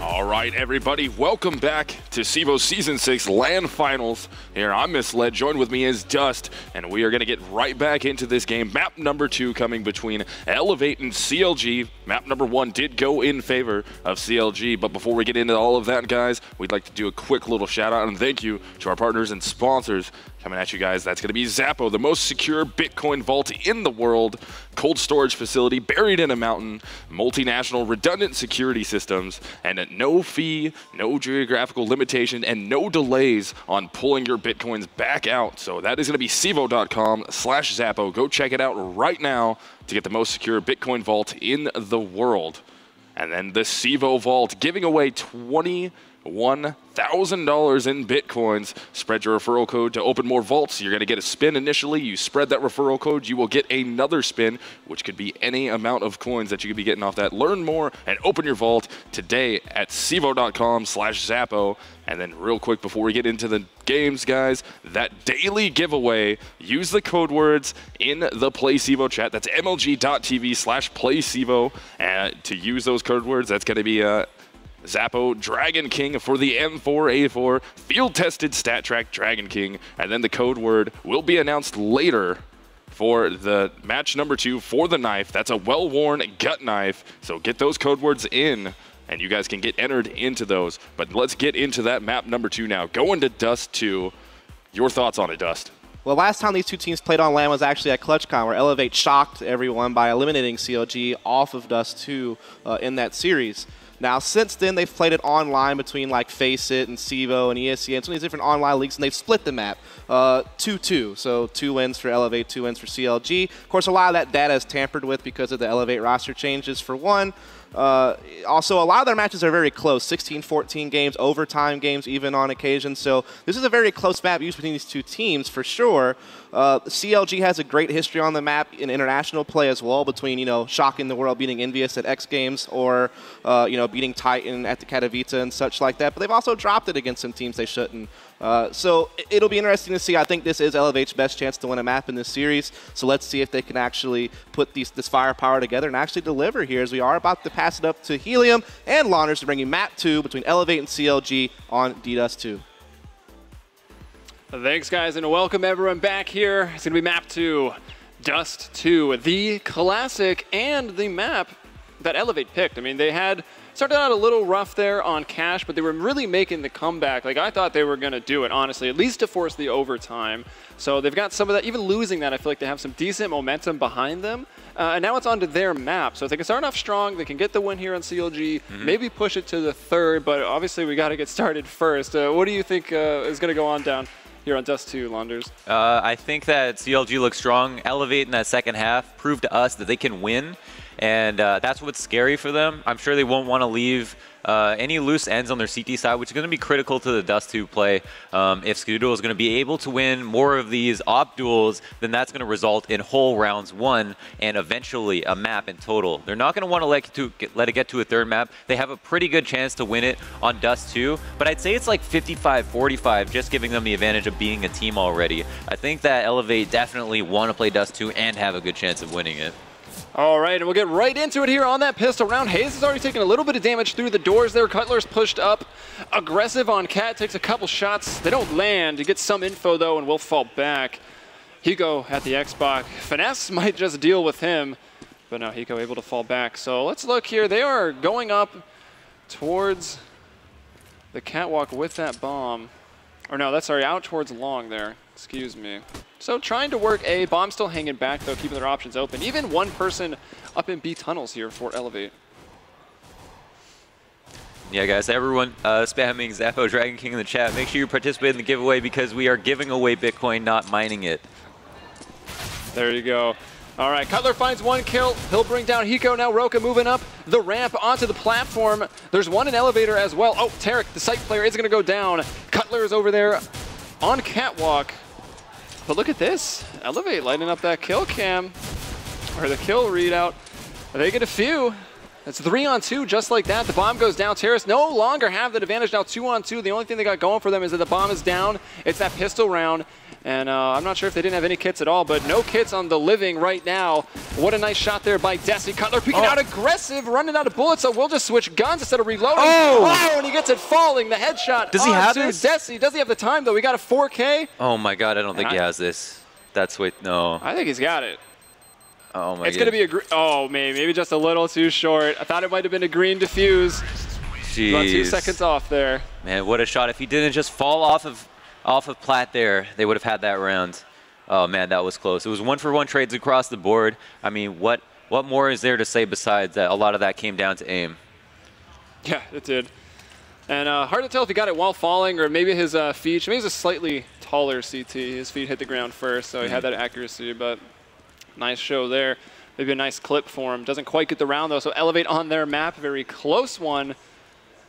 All right, everybody, welcome back to CEVO Season 6 LAN Finals. Here, I'm Misled, joined with me is Dust, and we are going to get right back into this game. Map number 2 coming between Elevate and CLG. Map number 1 did go in favor of CLG, but before we get into all of that, guys, we'd like to do a quick little shout-out and thank you to our partners and sponsors. Coming at you guys, that's going to be Zappo, the most secure Bitcoin vault in the world, cold storage facility buried in a mountain, multinational redundant security systems, and no fee, no geographical limitation, and no delays on pulling your Bitcoins back out. So that is going to be CEVO.com/Zappo. Go check it out right now to get the most secure Bitcoin vault in the world. And then the CEVO vault giving away $21,000 in Bitcoins. Spread your referral code to open more vaults. You're going to get a spin initially. You spread that referral code, you will get another spin, which could be any amount of coins that you could be getting off that. Learn more and open your vault today at CEVO.com/Zappo. And then real quick before we get into the games, guys, that daily giveaway, use the code words in the PlayCEVO chat. That's MLG.tv/PlayCEVO. And to use those code words, that's going to be Zappo Dragon King for the M4A4 field-tested stat track Dragon King, and then the code word will be announced later for the match number 2 for the knife. That's a well-worn gut knife, so get those code words in, and you guys can get entered into those. But let's get into that map number 2 now. Going to Dust 2. Your thoughts on it, Dust? Well, last time these two teams played on LAN was actually at CLGCon, where Elevate shocked everyone by eliminating CLG off of Dust 2 in that series. Now, since then, they've played it online between like Faceit and CEVO and ESEA and some of these different online leagues, and they've split the map 2-2. So 2 wins for Elevate, 2 wins for CLG. Of course, a lot of that data is tampered with because of the Elevate roster changes, for one. Also, a lot of their matches are very close, 16-14 games, overtime games even on occasion. So this is a very close map used between these two teams for sure. CLG has a great history on the map in international play as well, between, shocking the world, beating Envious at X Games, or, beating Titan at the Katowice and such like that. But they've also dropped it against some teams they shouldn't. So it'll be interesting to see. I think this is Elevate's best chance to win a map in this series. So let's see if they can actually put this firepower together and actually deliver here, as we are about to pass it up to Helium and Launders to bring you map 2 between Elevate and CLG on DDust 2. Thanks, guys, and welcome everyone back here. It's going to be map 2, Dust 2, the classic and the map that Elevate picked. I mean, they had started out a little rough there on cash, but they were really making the comeback. Like, I thought they were going to do it, honestly, at least to force the overtime. So they've got some of that. Even losing that, I feel like they have some decent momentum behind them. And now it's onto their map. So if they can start off strong, they can get the win here on CLG, maybe push it to the 3rd, but obviously we got to get started first. What do you think is going to go on down here on Dust 2, Launders? I think that CLG looks strong. Elevate in that second half proved to us that they can win, and that's what's scary for them. I'm sure they won't want to leave any loose ends on their CT side, which is going to be critical to the Dust 2 play. If Scudo is going to be able to win more of these op duels, then that's going to result in whole rounds 1 and eventually a map in total. They're not going to want to let it get to a 3rd map. They have a pretty good chance to win it on Dust 2, but I'd say it's like 55-45, just giving them the advantage of being a team already. I think that Elevate definitely want to play Dust 2 and have a good chance of winning it. All right, and we'll get right into it here on that pistol round. Hayes has already taken a little bit of damage through the doors there. Cutler's pushed up. Aggressive on Cat, takes a couple shots. They don't land. He gets some info, though, and will fall back. Hiko at the Xbox. Finesse might just deal with him, but no, Hiko able to fall back. So let's look here. They are going up towards the catwalk with that bomb. Or no, that's, sorry, out towards long there. Excuse me. So trying to work A. Bomb still hanging back, though, keeping their options open. Even one person up in B tunnels here for Elevate. Yeah, guys, everyone spamming Zappo Dragon King in the chat. Make sure you participate in the giveaway because we are giving away Bitcoin, not mining it. There you go. All right, Cutler finds 1 kill. He'll bring down Hiko. Now Roka moving up the ramp onto the platform. There's one in elevator as well. Oh, Tarek, the site player, is going to go down. Cutler is over there on catwalk. But look at this. Elevate lighting up that kill cam, or the kill readout. They get a few. It's 3-on-2 just like that. The bomb goes down. Terrace no longer have that advantage now, 2-on-2. The only thing they got going for them is that the bomb is down. It's that pistol round. And I'm not sure if they didn't have any kits at all, but no kits on the Living right now. What a nice shot there by Desi. Cutler peeking out aggressive, running out of bullets, so we'll just switch guns instead of reloading. Oh, and he gets it falling. The headshot. Does he have this? Desi. Does he have the time, though? We got a 4K. Oh, my God. I don't think he has this. That's what, no. I think he's got it. Oh, my It's going to be a, oh, maybe just a little too short. I thought it might have been a green defuse. Jeez. About 2 seconds off there. Man, what a shot. If he didn't just fall off of Platt there, they would have had that round. Oh, man, that was close. It was 1-for-1 trades across the board. I mean, what more is there to say besides that? A lot of that came down to aim. Yeah, it did. And hard to tell if he got it while falling or maybe his feet. Maybe he's a slightly taller CT. His feet hit the ground first, so he had that accuracy. But nice show there. Maybe a nice clip for him. Doesn't quite get the round, though. So Elevate on their map. Very close one.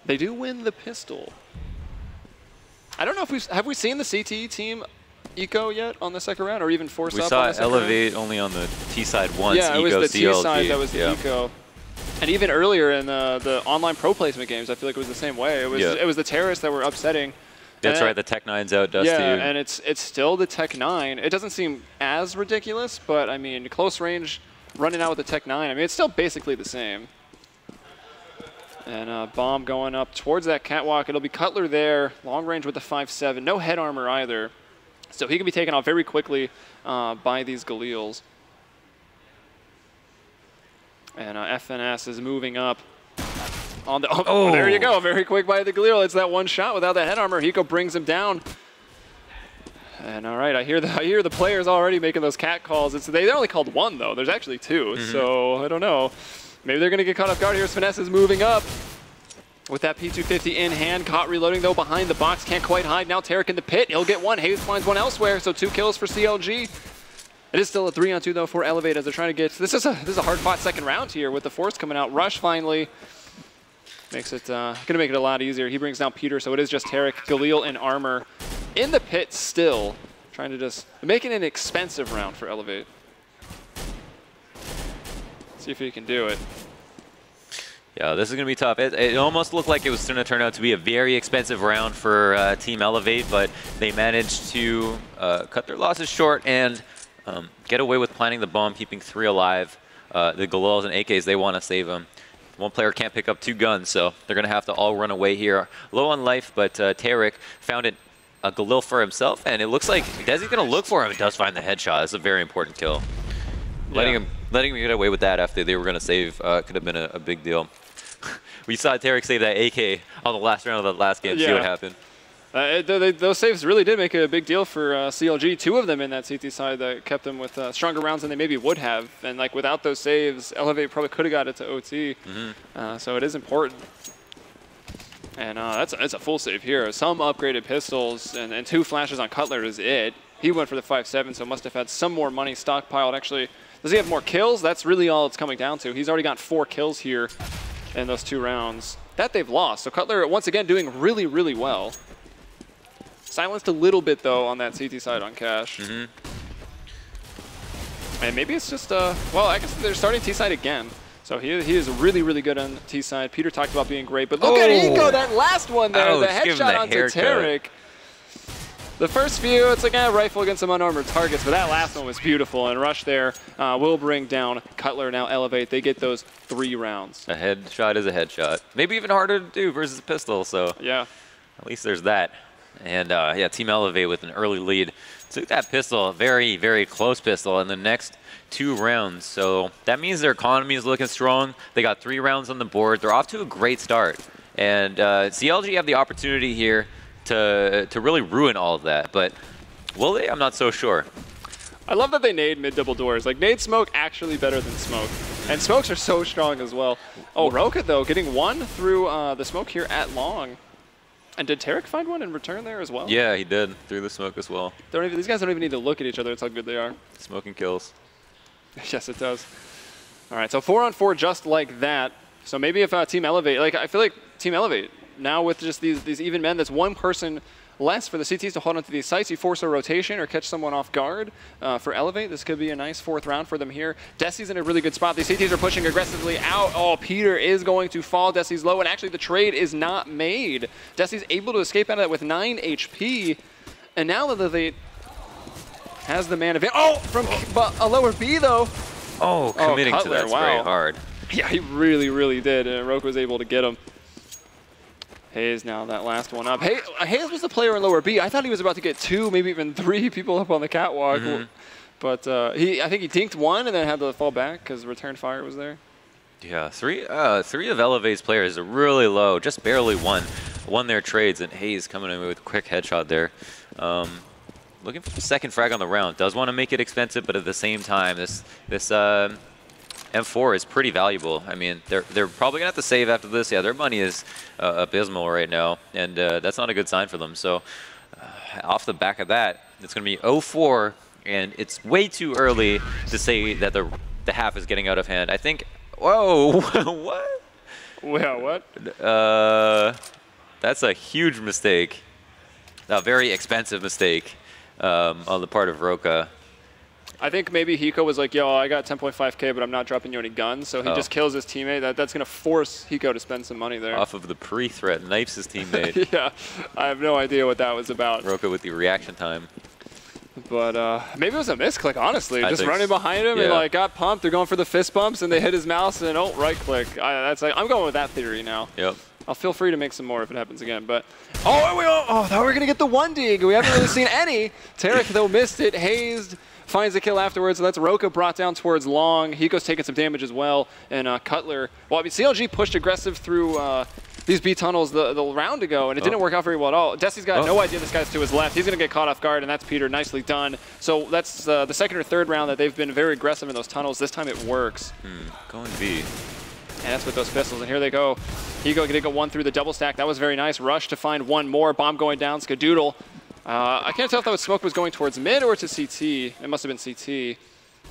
They do win the pistol. I don't know if have we seen the CT team eco yet on the second round, or even force up on the second round? We saw Elevate only on the T side once. Yeah, it eco, was the CLG. T side that was the eco. And even earlier in the online pro placement games, I feel like it was the same way. It was the terrorists that were upsetting. That's right. The Tech 9's out, Dusty. Yeah, and it's still the Tech 9. It doesn't seem as ridiculous, but I mean, close range, running out with the Tech 9. I mean, it's still basically the same. And bomb going up towards that catwalk. It'll be Cutler there, long range with the 5.7. No head armor either. So he can be taken off very quickly by these Galeals. And FNS is moving up. On the, oh, there you go. Very quick by the Galil. It's that one shot without that head armor. Hiko brings him down. And all right, I hear the players already making those cat calls. They only called one, though. There's actually two. So I don't know. Maybe they're going to get caught off guard here. Finesse is moving up with that P250 in hand. Caught reloading, though, behind the box. Can't quite hide. Now Tarek in the pit. He'll get one. Hayes finds one elsewhere, so 2 kills for CLG. It is still a 3-on-2, though, for Elevate as they're trying to get... This is a hard-fought second round here with the Force coming out. Rush finally makes it... going to make it a lot easier. He brings down Peter, so it is just Tarek, Galil in armor. In the pit still. Trying to just... Making an expensive round for Elevate. See if he can do it. Yeah, this is going to be tough. It almost looked like it was going to turn out to be a very expensive round for Team Elevate, but they managed to cut their losses short and get away with planting the bomb, keeping 3 alive. The Galils and AKs, they want to save them. One player can't pick up 2 guns, so they're going to have to all run away here. Low on life, but Tarek found a Galil for himself, and it looks like Desi's going to look for him. He does find the headshot. It's a very important kill. Yeah. Letting him get away with that after they were going to save could have been a big deal. We saw Tarek save that AK on the last round of the last game. See what happened. Those saves really did make a big deal for CLG. 2 of them in that CT side that kept them with stronger rounds than they maybe would have. And like without those saves, Elevate probably could have got it to OT. So it is important. And that's a full save here. Some upgraded pistols and 2 flashes on Cutler is it. He went for the 5.7, so must have had some more money stockpiled. Actually, does he have more kills? That's really all it's coming down to. He's already got 4 kills here in those 2 rounds that they've lost. So Cutler, once again, doing really, really well. Silenced a little bit, though, on that CT side on Cash. And maybe it's just, well, I guess they're starting T side again. So he is really, really good on T side. Peter talked about being great, but look at Eco, that last one there, the headshot onto Tarek. The first few, it's like a rifle against some unarmored targets, but that last one was beautiful. And Rush there will bring down Cutler. Now Elevate. They get those 3 rounds. A headshot is a headshot. Maybe even harder to do versus a pistol. So yeah, at least there's that. And yeah, Team Elevate with an early lead. Took that pistol, a very, very close pistol, in the next 2 rounds. So that means their economy is looking strong. They got 3 rounds on the board. They're off to a great start. And CLG have the opportunity here to really ruin all of that, but will they? I'm not so sure. I love that they nade mid double doors. Like, nade smoke actually better than smoke. And smokes are so strong as well. Oh, Roka, though, getting 1 through the smoke here at long. And did Tarek find one in return there as well? Yeah, he did, through the smoke as well. These guys don't even need to look at each other. That's how good they are. Smoking kills. Yes, it does. All right, so 4-on-4 just like that. So maybe if Team Elevate, like, I feel like Team Elevate, now with just these even men, that's 1 person less for the CTs to hold onto these sites. You force a rotation or catch someone off guard for Elevate. This could be a nice 4th round for them here. Desi's in a really good spot. These CTs are pushing aggressively out. Oh, Peter is going to fall. Desi's low, and actually the trade is not made. Desi's able to escape out of that with 9 HP. And now Elevate has the man advantage. Oh, from a lower B though. Oh, committing to Cutler, that's very hard. Yeah, he really, really did, and Roka was able to get him. Hayes now that last one up. Hayes was the player in lower B. I thought he was about to get 2, maybe even 3 people up on the catwalk. But I think he dinked 1 and then had to fall back because return fire was there. Yeah, three of Elevate's players are really low, just barely won their trades, and Hayes coming in with a quick headshot there. Looking for the second frag on the round. Does want to make it expensive, but at the same time, this M4 is pretty valuable. I mean, they're probably gonna have to save after this. Yeah, their money is abysmal right now, and that's not a good sign for them. So off the back of that, it's gonna be 0-4, and it's way too early to say that the half is getting out of hand. I think. Whoa! What? Well, what? That's a huge mistake. A very expensive mistake on the part of Roka. I think maybe Hiko was like, yo, I got 10.5K, but I'm not dropping you any guns. So he just kills his teammate. That's going to force Hiko to spend some money there. Off of the pre-threat, knifes his teammate. Yeah, I have no idea what that was about. Roka with the reaction time. But maybe it was a misclick, honestly. Just running behind him and like got pumped. They're going for the fist bumps, and they hit his mouse, and right click. I'm going with that theory now. Yep. I'll feel free to make some more if it happens again. But thought we were going to get the 1 dig. We haven't really seen any. Tarek, though, missed it. Hazed. Finds the kill afterwards, so that's Roka brought down towards long. Hiko's taking some damage as well, and Cutler. Well, I mean, CLG pushed aggressive through these B tunnels the round ago, and it didn't work out very well at all. Desi's got no idea this guy's to his left. He's going to get caught off guard, and that's Peter. Nicely done. So that's the second or third round that they've been very aggressive in those tunnels. This time it works. Going B. And that's with those pistols, and here they go. Hiko going to go 1 through the double stack. That was very nice. Rush to find 1 more. Bomb going down. Skadoodle. I can't tell if that smoke was going towards mid or to CT. It must have been CT.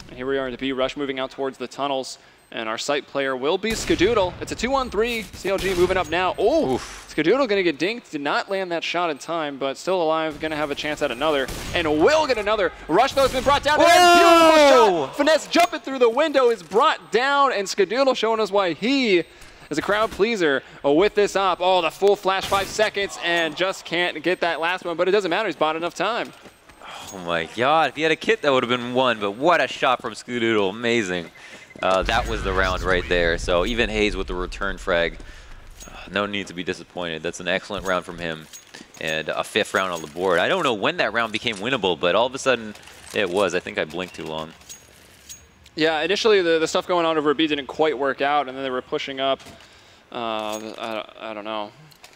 And here we are into B. Rush moving out towards the tunnels. And our site player will be Skadoodle. It's a 2-on-3. CLG moving up now. Oh, Skadoodle going to get dinked. Did not land that shot in time, but still alive. Going to have a chance at another. And will get another. Rush, though, has been brought down. Beautiful shot. Finesse jumping through the window is brought down. And Skadoodle showing us why he is a crowd pleaser with this op. Oh, the full flash, 5 seconds, and just can't get that last one, but it doesn't matter. He's bought enough time. Oh my God, if he had a kit, that would have been 1, but what a shot from Skadoodle, amazing. That was the round right there. So even Hayes with the return frag, no need to be disappointed. That's an excellent round from him, and a 5th round on the board. I don't know when that round became winnable, but all of a sudden it was. I think I blinked too long. Yeah, initially the stuff going on over B didn't quite work out, and then they were pushing up. I don't know.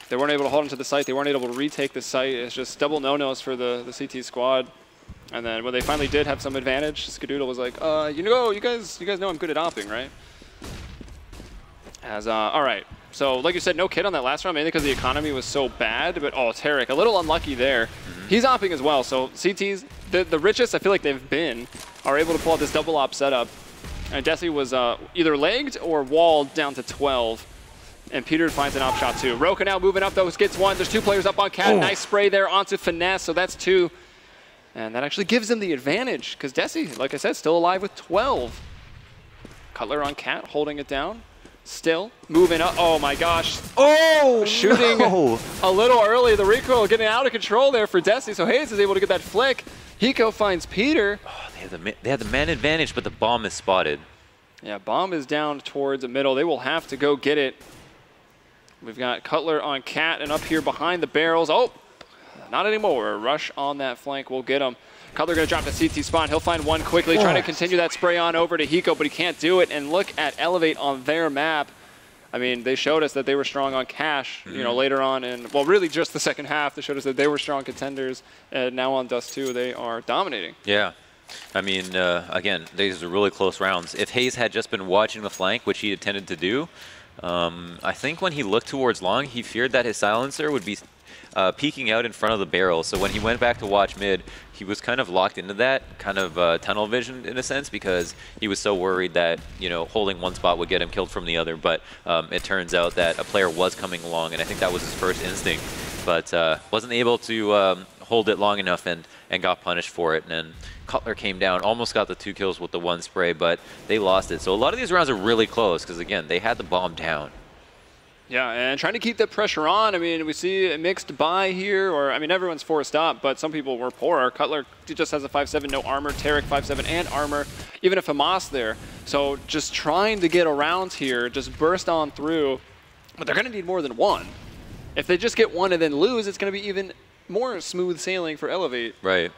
They weren't able to hold onto the site. They weren't able to retake the site. It's just double no-nos for the CT squad. And then when they finally did have some advantage, Skadoodle was like, you guys know I'm good at opping, right? All right. So like you said, no kit on that last round, mainly because the economy was so bad. But Tarek, a little unlucky there. He's opping as well. So CT's the richest I feel like they've been are able to pull out this double op setup. And Desi was either legged or walled down to 12. And Peter finds an op shot too. Roka now moving up though, gets 1. There's 2 players up on Cat. Nice spray there onto Finesse, so that's 2. And that actually gives him the advantage because Desi, like I said, still alive with 12. Cutler on Cat, holding it down. Still moving up. Oh my gosh. Shooting a little early. The recoil getting out of control there for Desi. So Hayes is able to get that flick. Hiko finds Peter. They have the man advantage, but the bomb is spotted. Yeah, bomb is down towards the middle. They will have to go get it. We've got Cutler on Cat and up here behind the barrels. Oh, not anymore. Rush on that flank will get him. Cutler going to drop the CT spawn. He'll find 1 quickly, trying to continue that spray on over to Hiko, but he can't do it. And look at Elevate on their map. I mean, they showed us that they were strong on Cash, you know, later on. And, well, really just the second half. They showed us that they were strong contenders. And now on Dust 2, they are dominating. Yeah. I mean, again, these are really close rounds. If Hayes had just been watching the flank, which he intended to do, I think when he looked towards long, he feared that his silencer would be peeking out in front of the barrel. So when he went back to watch mid, he was kind of locked into that kind of tunnel vision in a sense because he was so worried that, you know, holding one spot would get him killed from the other. But it turns out that a player was coming along, and I think that was his first instinct. But wasn't able to hold it long enough and got punished for it. And Cutler came down, almost got the 2 kills with the 1 spray, but they lost it. So a lot of these rounds are really close because, again, they had the bomb down. Yeah, and trying to keep that pressure on. I mean, we see a mixed buy here, or I mean, everyone's forced up, but some people were poor. Cutler just has a 5-7, no armor. Tarek 5-7 and armor, even a Famas there. So just trying to get around here, just burst on through, but they're going to need more than one. If they just get one and then lose, it's going to be even more smooth sailing for Elevate. Right.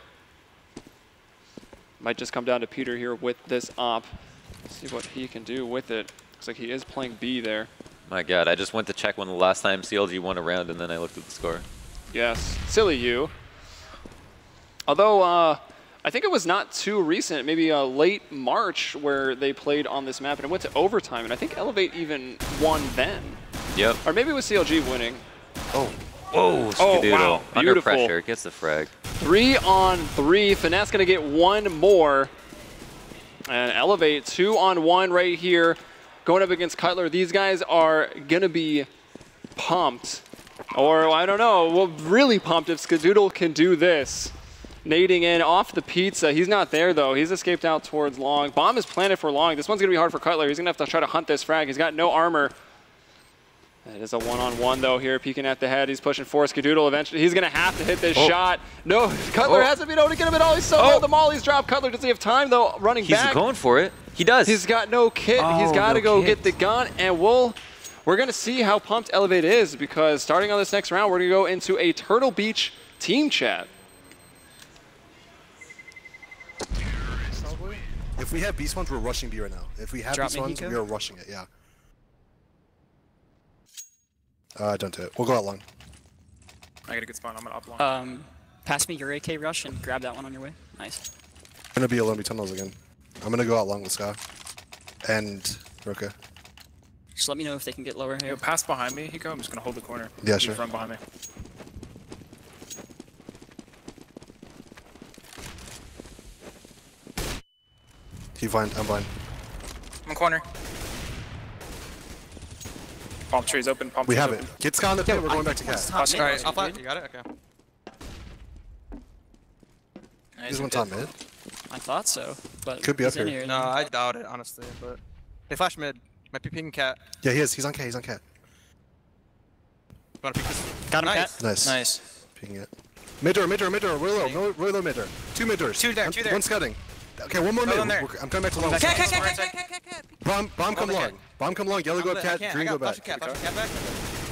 Might just come down to Peter here with this op. See what he can do with it. Looks like he is playing B there. My God, I just went to check when the last time CLG won a round, and then I looked at the score. Yes, silly you. Although, I think it was not too recent, maybe late March, where they played on this map, and it went to overtime, and I think Elevate even won then. Yep. Or maybe it was CLG winning. Oh. Whoa, Skadoodle. Wow. Under Beautiful. pressure, gets the frag. 3-on-3, Finesse gonna get one more. And Elevate 2-on-1 right here. Going up against Cutler, these guys are gonna be pumped. Or, I don't know, well, really pumped if Skadoodle can do this. Nading in off the pizza. He's not there, though. He's escaped out towards Long. Bomb is planted for Long. This one's gonna be hard for Cutler. He's gonna have to try to hunt this frag. He's got no armor. It is a one-on-one, though, here, peeking at the head. He's pushing for Skadoodle eventually. He's going to have to hit this shot. No, Cutler hasn't been able to get him at all. He's so low. The molly's dropped. Cutler doesn't have time, though, running back. He's going for it. He does. He's got no kit. He's got to go get the gun, and we're going to see how pumped Elevate is, because starting on this next round, we're going to go into a Turtle Beach team chat. If we have B spawns, we're rushing B right now. If we have B spawns, we are rushing it, yeah. Don't do it. We'll go out long. I got a good spawn. I'm gonna up long. Pass me your AK rush and grab that one on your way. Nice. I'm gonna be alone be tunnels again. I'm gonna go out long with Ska. And Roka. Just let me know if they can get lower here. Yo, pass behind me, Hiko. I'm just gonna hold the corner. Yeah, You sure. Run behind me. He blind. I'm blind. I'm in corner. Palm tree's open. Palm We tree's have open. it. Get Ska on the pit. We're going back to cat. Alright, I'll flash. You got it? Okay. He's one top mid. I thought so, but Could be he's up in here. No, I doubt it, honestly, but they flash mid. Might be picking cat. Yeah, he is. He's on cat. He's on cat. Wanna peek this? Got him, Nice. Cat. Nice. Nice. Peeking it. Mid door, mid door, mid door. Really low. No, really low mid door. Two mid doors. Two there, two there. One scouting. Okay, one more mid. One there. I'm coming back to long. Cat. Bomb come the long. cat. Bomb come long. Yellow go up cat. Green go back. Flash cat back.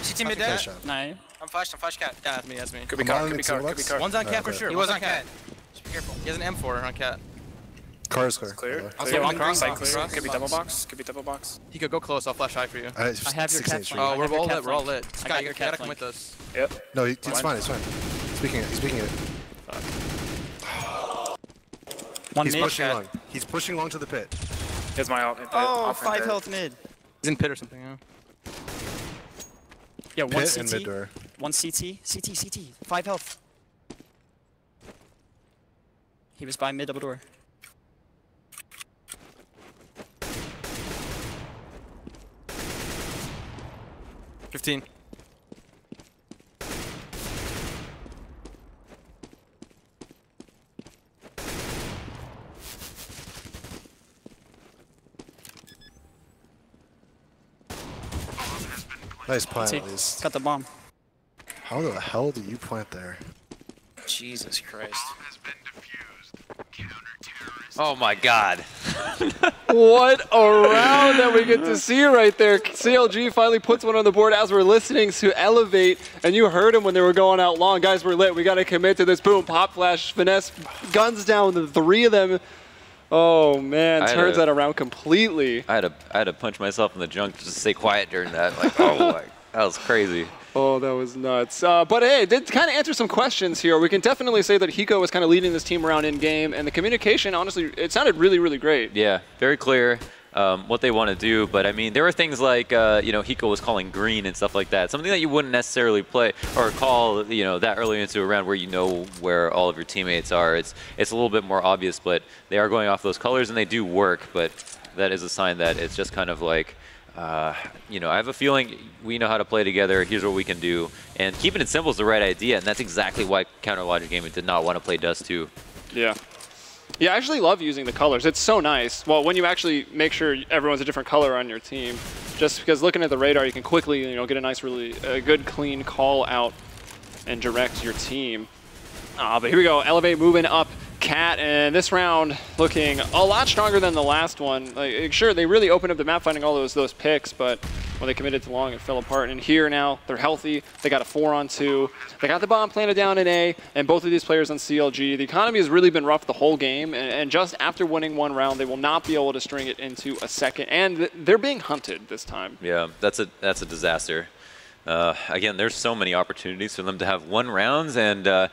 CT mid Cat there. shot. Nice. I'm flashed cat. Yeah, that's me. Could be I'm car, on could be in car, single could be box. car. One's on cat for okay. sure. He was on cat. Just be careful. He has an M4 on cat. Car is clear. Clear. by the way. Clear. one cross, Side one clear. cross. Could be double box. Could be double box. He could go close. I'll flash high for you. I have your cat flank. Oh, I we're have your all cat lit. We're all flank. lit. I Sky, got you your gotta cat come flank. with us. Yep. No, it's fine. It's fine. Speaking it. He's speaking it. One He's mid. pushing long. He's pushing long to the pit. Here's my ult. Oh, 5 health mid. He's in pit or something, yeah. Yeah, one Pit and mid CT. door. One CT. CT. 5 health. He was by mid double door. $15. Nice plant See, at least. got the bomb. How the hell do you plant there? Jesus Christ. Oh my God. What a round that we get to see right there. CLG finally puts one on the board as we're listening to Elevate, and you heard him when they were going out long. Guys, we're lit. We got to commit to this. Boom, pop flash, finesse, guns down, the 3 of them. Oh, man, turns that around completely. I had to punch myself in the junk just to stay quiet during that. Like, oh my, that was crazy. Oh, that was nuts. But hey, it did kind of answer some questions here. We can definitely say that Hiko was kind of leading this team around in-game, and the communication, honestly, it sounded really, really great. Yeah, very clear what they want to do. But, I mean, there were things like, you know, Hiko was calling green and stuff like that. Something that you wouldn't necessarily play or call, you know, that early into a round where you know where all of your teammates are. It's a little bit more obvious, but they are going off those colors, and they do work. But that is a sign that it's just kind of like, you know, I have a feeling we know how to play together. Here's what we can do. And keeping it simple is the right idea, and that's exactly why Counter Logic Gaming did not want to play Dust 2. Yeah. Yeah, I actually love using the colors. It's so nice. Well, when you actually make sure everyone's a different color on your team, just because looking at the radar, you can quickly, get a nice, really good, clean call out and direct your team. But here we go. Elevate moving up Cat, and this round looking a lot stronger than the last one. Like, sure, they really opened up the map finding all those picks, but when they committed to long, it fell apart. And here now, they're healthy. They got a 4-on-2. They got the bomb planted down in A, and both of these players on CLG. The economy has really been rough the whole game, and just after winning one round, they will not be able to string it into a second. And they're being hunted this time. Yeah, that's a disaster. Again, there's so many opportunities for them to have won rounds, and I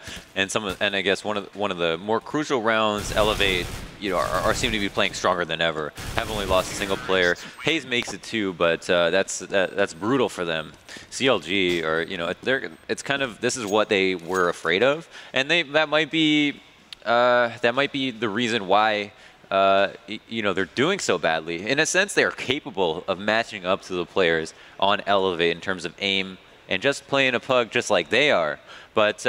guess one of the more crucial rounds, Elevate, are seem to be playing stronger than ever. Have only lost a single player. Hayes makes it 2, but that's brutal for them. CLG, it's kind of, this is what they were afraid of, and that might be the reason why. They're doing so badly. In a sense, they are capable of matching up to the players on Elevate in terms of aim and just playing a pug just like they are. But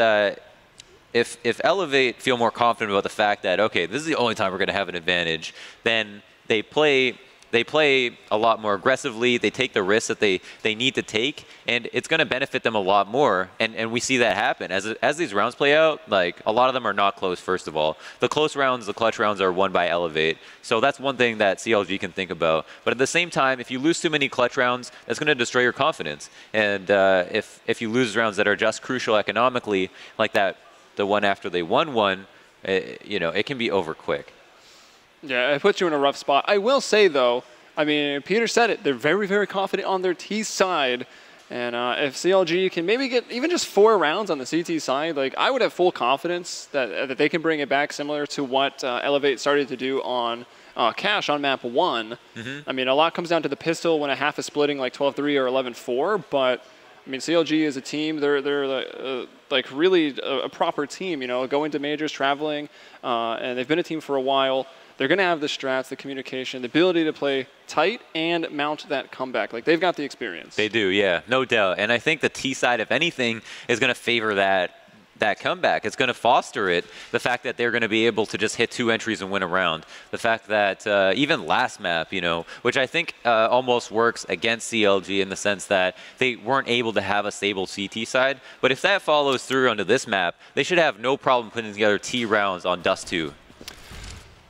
if Elevate feel more confident about the fact that, okay, this is the only time we're going to have an advantage, then they play a lot more aggressively. They take the risks that they need to take, and it's going to benefit them a lot more. And we see that happen as these rounds play out. Like, a lot of them are not close. First of all, the close rounds, the clutch rounds, are won by Elevate. So that's one thing that CLG can think about. But at the same time, if you lose too many clutch rounds, that's going to destroy your confidence. And if you lose rounds that are just crucial economically, like that, the one after they won one, it can be over quick. Yeah, it puts you in a rough spot. I will say, though, I mean, Peter said it, they're very, very confident on their T side. And if CLG can maybe get even just 4 rounds on the CT side, like, I would have full confidence that they can bring it back similar to what Elevate started to do on Cash on map 1. I mean, a lot comes down to the pistol when a half is splitting like 12-3 or 11-4, but I mean, CLG is a team. They're like really a proper team, going to majors, traveling, and they've been a team for a while. They're going to have the strats, the communication, the ability to play tight and mount that comeback. Like, they've got the experience. They do, yeah, no doubt. And I think the T side, if anything, is going to favor that comeback. It's going to foster it. The fact that they're going to be able to just hit 2 entries and win a round. The fact that even last map, which I think almost works against CLG in the sense that they weren't able to have a stable CT side. But if that follows through onto this map, they should have no problem putting together T rounds on Dust 2.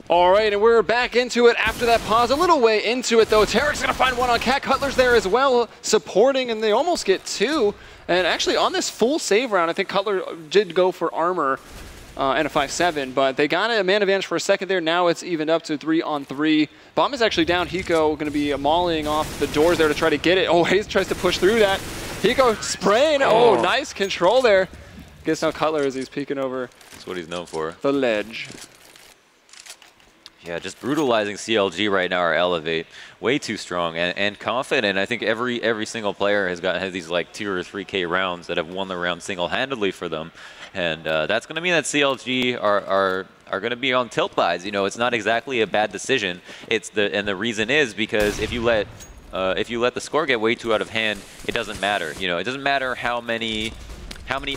All right, and we're back into it after that pause. A little way into it, though. Tarek's going to find one on Cat. Cutler's there as well, supporting, and they almost get 2. And actually, on this full save round, I think Cutler did go for armor and a 5-7, but they got a man advantage for a second there. Now it's evened up to 3-on-3. Bomb is actually down. Hiko going to be mauling off the doors there to try to get it. Oh, Hayes tries to push through that. Hiko spraying. Oh, nice control there. Guess now Cutler as he's peeking over. That's what he's known for. The ledge. Yeah, just brutalizing CLG right now, or Elevate. Way too strong and confident. I think every single player has these like 2 or 3K rounds that have won the round single-handedly for them. And that's going to mean that CLG are going to be on tilt buys. It's not exactly a bad decision. And the reason is because if you let the score get way too out of hand, it doesn't matter. It doesn't matter how many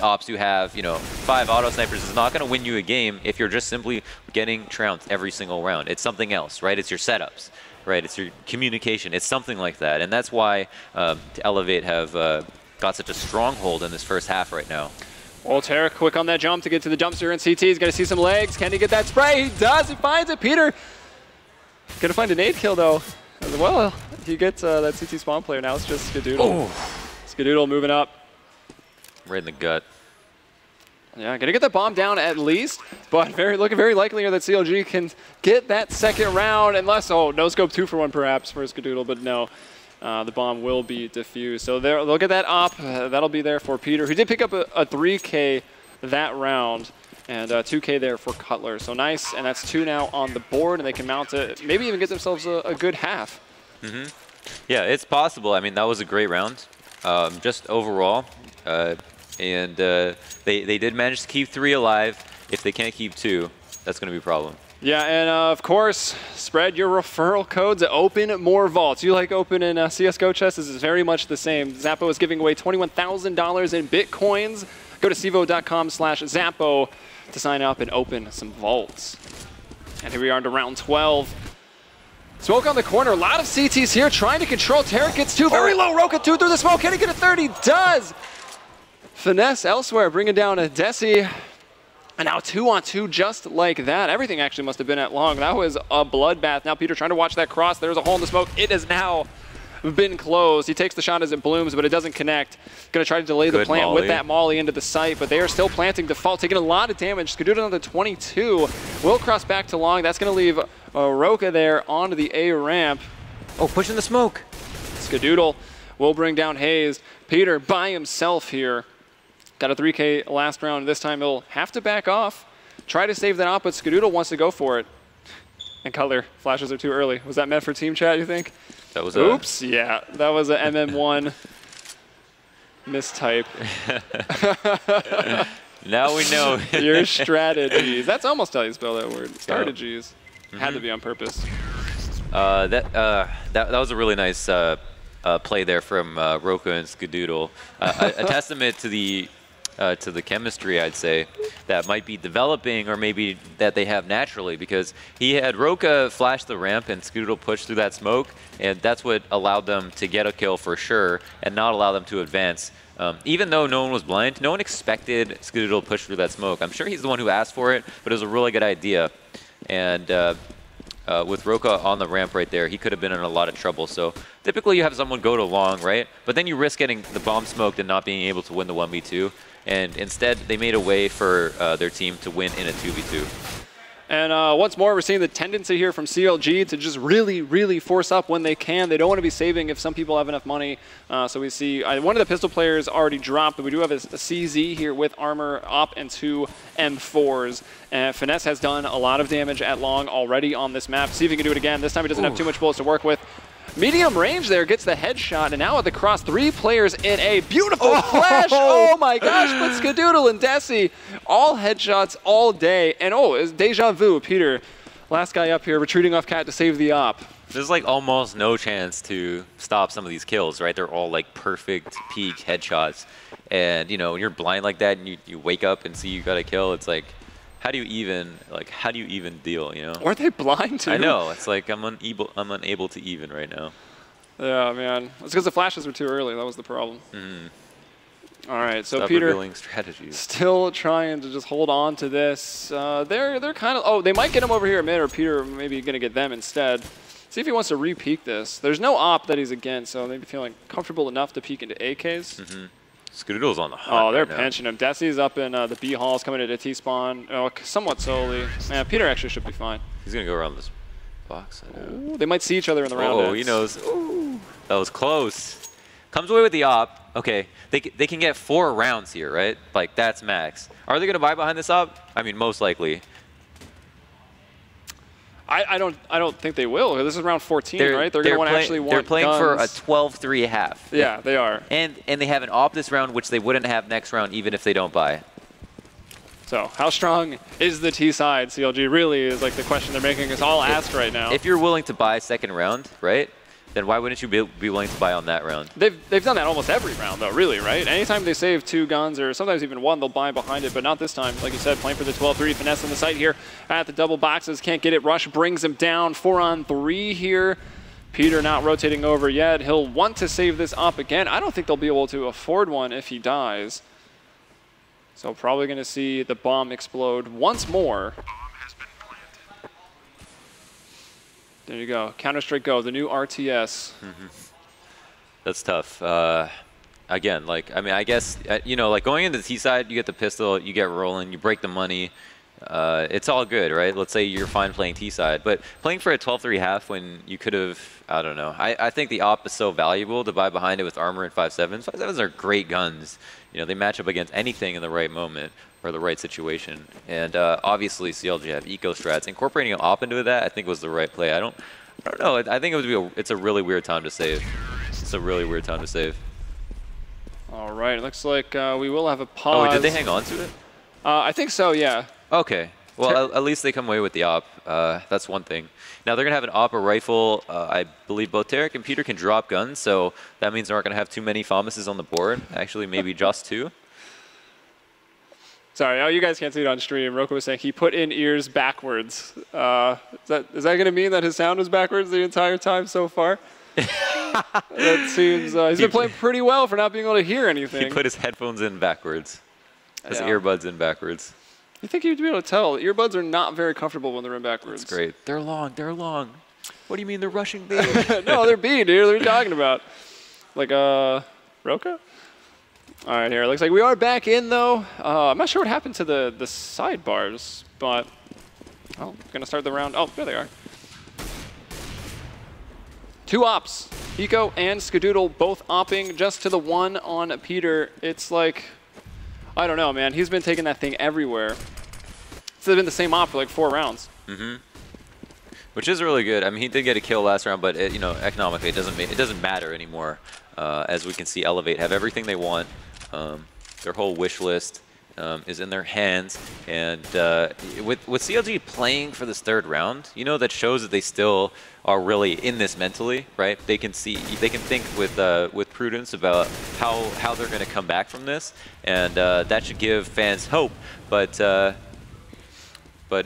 ops you have. 5 auto snipers is not going to win you a game if you're just simply getting trounced every single round. It's something else, right? It's your setups, right? It's your communication. It's something like that. And that's why Elevate have got such a stronghold in this first half right now. Well, Tarek quick on that jump to get to the dumpster, and CT is going to see some legs. Can he get that spray? He does. He finds it. Peter going to find a nade kill, though. Well, he gets that CT spawn player. Now it's just Skadoodle. Oh. Skadoodle moving up. Right in the gut. Yeah, gonna get the bomb down at least, but looking very likely here that CLG can get that second round, unless, no scope 2 for 1 perhaps for Skadoodle, but no, the bomb will be defused. So they'll get that op. That'll be there for Peter, who did pick up a 3K that round, and 2K there for Cutler. So nice, and that's 2 now on the board, and they can mount it, maybe even get themselves a good half. Yeah, it's possible. I mean, that was a great round, just overall. And they did manage to keep 3 alive. If they can't keep 2, that's going to be a problem. Yeah, and of course, spread your referral codes. Open more vaults. You like opening CSGO chests? This is very much the same. Zappo is giving away $21,000 in Bitcoins. Go to CEVO.com/Zappo to sign up and open some vaults. And here we are into round 12. Smoke on the corner, a lot of CTs here trying to control. Tarek gets 2, very low. Roka 2 through the smoke, can he get a 30? Does! Finesse elsewhere, bringing down a Desi. And now 2-on-2 just like that. Everything actually must have been at long. That was a bloodbath. Now Peter trying to watch that cross. There's a hole in the smoke. It has now been closed. He takes the shot as it blooms, but it doesn't connect. Going to try to delay the plant with that molly into the site, but they are still planting default, taking a lot of damage. Skadoodle on the 22. Will cross back to long. That's going to leave Roka there onto the A ramp. Oh, pushing the smoke. Skadoodle will bring down Hayes. Peter by himself here. Got a 3K last round. This time he'll have to back off. Try to save that off, but Skadoodle wants to go for it. And Cutler, flashes are too early. Was that meant for team chat, you think? That was Oops, yeah. That was a MM1 mistype. Now we know. Your strategies. That's almost how you spell that word. Strategies. Had to be on purpose. That was a really nice play there from Roka and Skadoodle. A testament to the chemistry, I'd say, that might be developing or maybe that they have naturally, because he had Roka flash the ramp and Skadoodle push through that smoke, and that's what allowed them to get a kill for sure and not allow them to advance. Even though no one was blind, no one expected Skadoodle to push through that smoke. I'm sure he's the one who asked for it, but it was a really good idea. And with Roka on the ramp right there, he could have been in a lot of trouble. So typically you have someone go to long, right? But then you risk getting the bomb smoked and not being able to win the 1v2. And instead, they made a way for their team to win in a 2v2. And once more, we're seeing the tendency here from CLG to just really, really force up when they can. They don't want to be saving if some people have enough money. So we see one of the pistol players already dropped, but we do have a CZ here with armor up and 2 M4s. And Finesse has done a lot of damage at long already on this map. See if he can do it again. This time he doesn't have too much bullets to work with. Medium range there, gets the headshot, and now at the cross, 3 players in a beautiful flash. Oh my gosh, but Skadoodle and Desi, all headshots all day. And it's deja vu, Peter. Last guy up here, retreating off Cat to save the op. There's like almost no chance to stop some of these kills, right? They're all like perfect peak headshots. And you know, when you're blind like that and you wake up and see you got a kill, it's like, how do you even deal, you know? Weren't they blind too? I know, it's like I'm unable to even right now. Yeah, man. It's because the flashes were too early. That was the problem. All right, so Stop Peter revealing strategies. Still trying to just hold on to this. They're kind of, they might get him over here at mid, or Peter maybe going to get them instead. See if he wants to re-peek this. There's no op that he's against, so maybe feeling comfortable enough to peek into AKs. Skadoodle's on the hunt. They're right pinching him. Desi's up in the B halls, coming into T-spawn. Somewhat solely. Man, Peter actually should be fine. He's going to go around this box. Ooh, they might see each other in the round. Oh, he knows. Ooh, that was close. Comes away with the op. Okay, they can get 4 rounds here, right? Like, that's max. Are they going to buy behind this op? I mean, most likely. I don't think they will. This is round 14, right? They're going to actually want They're playing guns. for a 12-3 half. Yeah, they are. And they have an op this round, which they wouldn't have next round, even if they don't buy. So how strong is the T side? CLG really is like the question they're making us all ask right now. If you're willing to buy second round, right? Then why wouldn't you be willing to buy on that round? They've done that almost every round, though, really, right? Anytime they save 2 guns, or sometimes even 1, they'll buy behind it, but not this time. Like you said, playing for the 12-3. Finesse on the site here at the double boxes. Can't get it. Rush brings him down. 4-on-3 here. Peter not rotating over yet. He'll want to save this up again. I don't think they'll be able to afford one if he dies. So probably going to see the bomb explode once more. There you go. Counter-Strike Go, the new RTS. That's tough. Again, like, I mean, I guess, you know, like going into the T side, you get the pistol, you get rolling, you break the money. It's all good, right? Let's say you're fine playing T side, but playing for a 12-3 half when you could have, I don't know. I think the op is so valuable to buy behind it with armor and 5.7s. 5.7s are great guns. You know, they match up against anything in the right moment or the right situation. And obviously CLG have eco strats. Incorporating an op into that, I think, was the right play. I don't know. I think it's a really weird time to save. It's a really weird time to save. All right, it looks like we will have a pause. Oh, did they hang on to it? I think so, yeah. Okay. Well, at least they come away with the op. That's one thing. Now they're going to have an op, a rifle. I believe both Tarek and Peter can drop guns, so that means they aren't going to have too many FAMASes on the board. Actually, maybe just 2. Sorry, oh, you guys can't see it on stream. Roko was saying he put in ears backwards. Is that going to mean that his sound was backwards the entire time so far? That seems he's been playing pretty well for not being able to hear anything. He put his headphones in backwards. His Yeah. earbuds in backwards. You think you'd be able to tell? Earbuds are not very comfortable when they're in backwards. That's great. They're long. They're long. What do you mean they're rushing B? No, they're B, dude. What are you talking about? Like, Roka? All right, here. Looks like we are back in, though. I'm not sure what happened to the sidebars, but... Oh, gonna start the round. Oh, there they are. 2 ops. Hiko and Skadoodle both opping just to the 1 on Peter. It's like... I don't know, man. He's been taking that thing everywhere. It's been the same op for like 4 rounds. Mm-hmm. Which is really good. I mean, he did get a kill last round, but you know, economically, it doesn't matter anymore. As we can see, Elevate have everything they want. Their whole wish list is in their hands, and with CLG playing for this 3rd round, you know, that shows that they still are really in this mentally, right? They can think with prudence about how they're going to come back from this, and that should give fans hope. But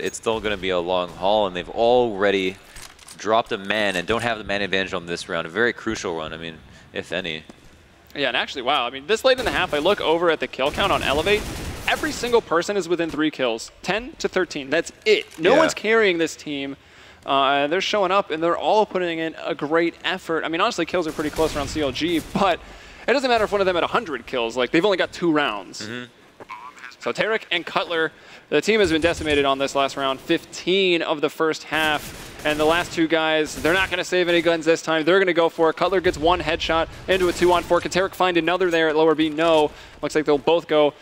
it's still going to be a long haul, and they've already dropped a man and don't have the man advantage on this round. A very crucial run, I mean, if any. Yeah, and actually, wow. I mean, this late in the half, I look over at the kill count on Elevate. Every single person is within 3 kills. 10 to 13. That's it. No one's carrying this team. They're showing up, and they're all putting in a great effort. I mean, honestly, kills are pretty close around CLG, but it doesn't matter if one of them had 100 kills. Like, they've only got 2 rounds. Mm-hmm. So Tarek and Cutler, the team has been decimated on this last round. 15 of the first half. And the last 2 guys, they're not going to save any guns this time. They're going to go for it. Cutler gets 1 headshot into a 2-on-4. Can Tarek find another there at lower B? No. Looks like they'll both go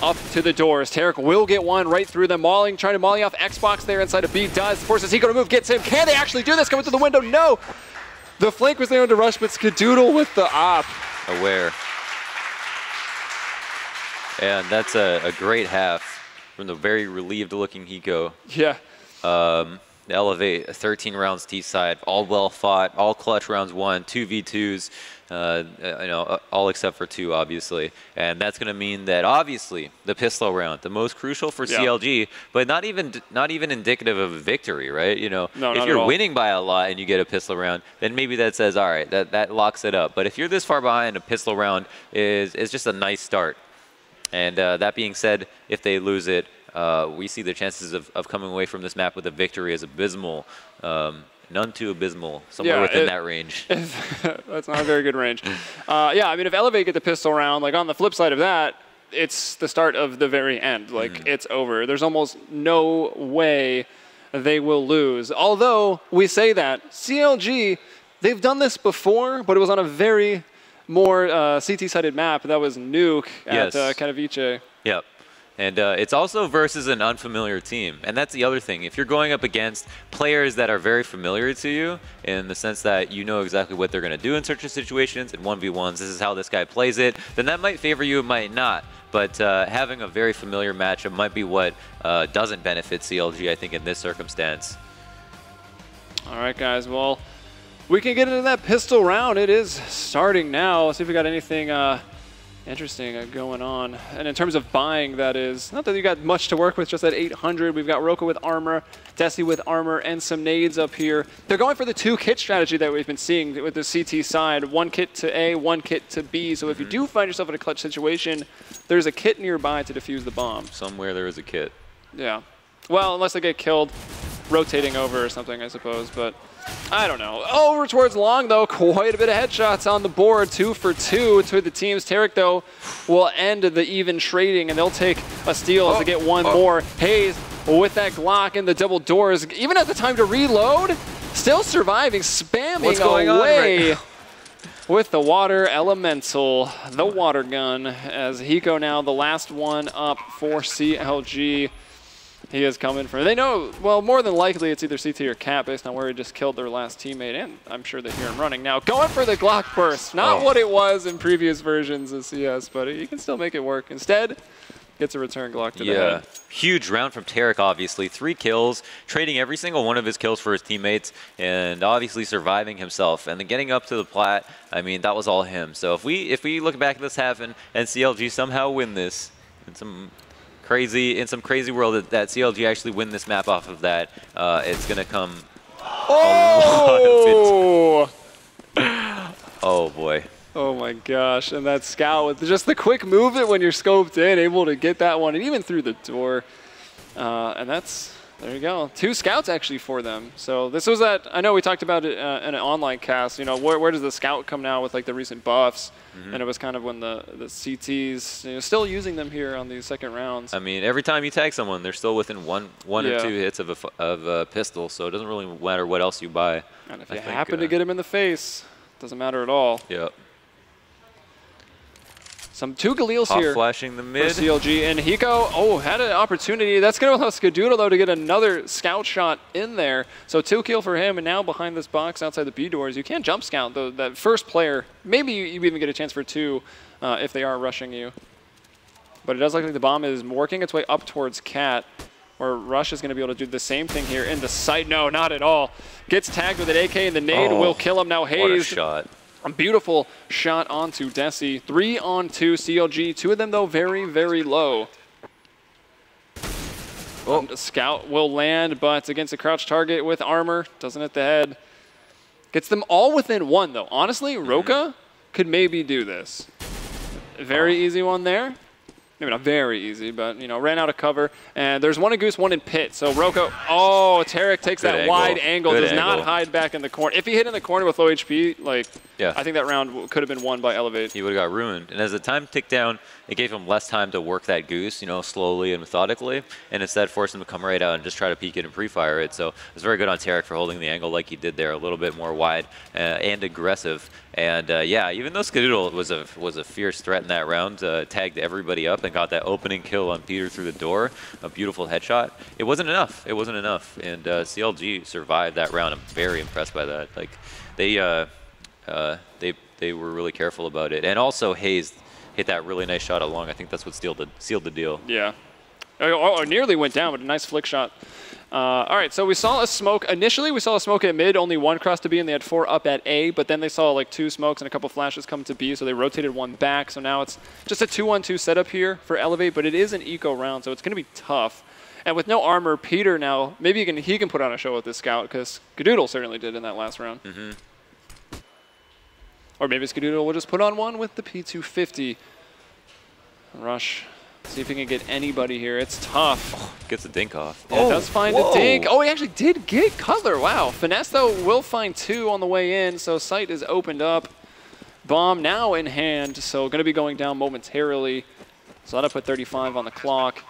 up to the doors. Tarek will get 1 right through them. Mauling, trying to molly off Xbox there inside of B. Does. Forces Hiko to move. Gets him. Can they actually do this? Coming through the window? No. The flank was there under rush, but Skadoodle with the op. Aware. And that's a great half from the very relieved-looking Hiko. Yeah. Elevate 13 rounds T-side, all well fought, all clutch rounds won, 2v2s, you know, all except for 2, obviously. And that's going to mean that obviously the pistol round, the most crucial for CLG, but not even indicative of a victory, right? You know, if you're winning by a lot and you get a pistol round, then maybe that says, all right, that locks it up. But if you're this far behind, a pistol round is just a nice start. And that being said, if they lose it, we see the chances of coming away from this map with a victory as abysmal. None too abysmal, somewhere within that range. That's not a very good range. Yeah, I mean, if Elevate get the pistol round, like on the flip side of that, it's the start of the very end. Like, it's over. There's almost no way they will lose. Although, we say that. CLG, they've done this before, but it was on a very more CT-sided map. That was Nuke at Katowice. Yep. And it's also versus an unfamiliar team. And that's the other thing. If you're going up against players that are very familiar to you, in the sense that you know exactly what they're going to do in certain situations, in 1v1s, this is how this guy plays it, then that might favor you, it might not. But having a very familiar matchup might be what doesn't benefit CLG, I think, in this circumstance. All right, guys. Well, we can get into that pistol round. It is starting now. Let's see if we got anything interesting going on. And in terms of buying, that is, not that you got much to work with, just at 800. We've got Roka with armor, Desi with armor, and some nades up here. They're going for the 2-kit strategy that we've been seeing with the CT side. 1 kit to A, 1 kit to B. So if you do find yourself in a clutch situation, there's a kit nearby to defuse the bomb. Somewhere there is a kit. Yeah. Well, unless they get killed rotating over or something, I suppose. But I don't know. Over towards long, though. Quite a bit of headshots on the board. 2 for 2 to the teams. Tarek, though, will end the even trading, and they'll take a steal as they get 1 more. Hayes with that Glock and the double doors. Even at the time to reload, still surviving, spamming away with the water elemental, the water gun, as Hiko now the last one up for CLG. He is coming for, they know, well, more than likely it's either CT or Cat based on where he just killed their last teammate, and I'm sure they hear him running now. Going for the Glock burst, not what it was in previous versions of CS, but he can still make it work. Instead, gets a return Glock to the head. Huge round from Tarek, obviously. 3 kills, trading every single one of his kills for his teammates, and obviously surviving himself. And then getting up to the plat, I mean, that was all him. So if we look back at this half and CLG somehow win this, and some crazy in some crazy world that CLG actually win this map off of that, it's gonna come. Oh! Oh boy. Oh my gosh! And that scout with just the quick movement when you're scoped in, able to get that one, and even through the door. And that's, there you go. 2 scouts actually for them. So this was that, I know we talked about it in an online cast, you know, where does the scout come now with like the recent buffs? And it was kind of when the CTs, you know, still using them here on these second rounds. I mean, every time you tag someone, they're still within one or 2 hits of a pistol, so it doesn't really matter what else you buy. And if you happen to get him in the face, doesn't matter at all. Yep. Some 2 Galils here flashing the mid. for CLG. And Hiko, had an opportunity. That's going to allow Skadoodle, though, to get another scout shot in there. So 2 kill for him. And now behind this box outside the B doors, you can jump scout, though. That first player, maybe you even get a chance for 2 if they are rushing you. But it does look like the bomb is working its way up towards Cat, where Rush is going to be able to do the same thing here in the sight. No, not at all. Gets tagged with an AK, and the nade will kill him. Now Hayes. What a shot. A beautiful shot onto Desi. 3 on 2 CLG. 2 of them, though, very, very low. The scout will land, but against a crouch target with armor. Doesn't hit the head. Gets them all within 1, though. Honestly, Roka could maybe do this. Very easy one there. Maybe not very easy, but, you know, ran out of cover. And there's 1 in Goose, 1 in Pit. So Roka, Tarek takes that wide angle, does not hide back in the corner. If he hit in the corner with low HP, like, I think that round could have been won by Elevate. He would have got ruined. And as the time ticked down, it gave him less time to work that Goose, you know, slowly and methodically, and instead forced him to come right out and just try to peek it and pre-fire it. So it was very good on Tarek for holding the angle like he did there, a little bit more wide and aggressive. And yeah, even though Skadoodle was a fierce threat in that round, tagged everybody up and got that opening kill on Peter through the door, a beautiful headshot. It wasn't enough. It wasn't enough. And CLG survived that round. I'm very impressed by that. Like they were really careful about it. And also Hayes hit that really nice shot along. I think that's what sealed the deal. Yeah. Or nearly went down, but a nice flick shot. All right, so we saw a smoke. Initially, we saw a smoke at mid, only 1 crossed to B, and they had 4 up at A, but then they saw like 2 smokes and a couple flashes come to B, so they rotated 1 back. So now it's just a 2-on-2 setup here for Elevate, but it is an eco round, so it's going to be tough. And with no armor, Peter now, maybe he can put on a show with this scout, because Skadoodle certainly did in that last round. Or maybe Skadoodle will just put on one with the P250. Rush. See if he can get anybody here. It's tough. Gets a dink off. Yeah, does find a dink. Oh, he actually did get Cutler. Wow. Finesse, though, will find 2 on the way in, so sight is opened up. Bomb now in hand, so going to be going down momentarily. So that'll put 35 on the clock.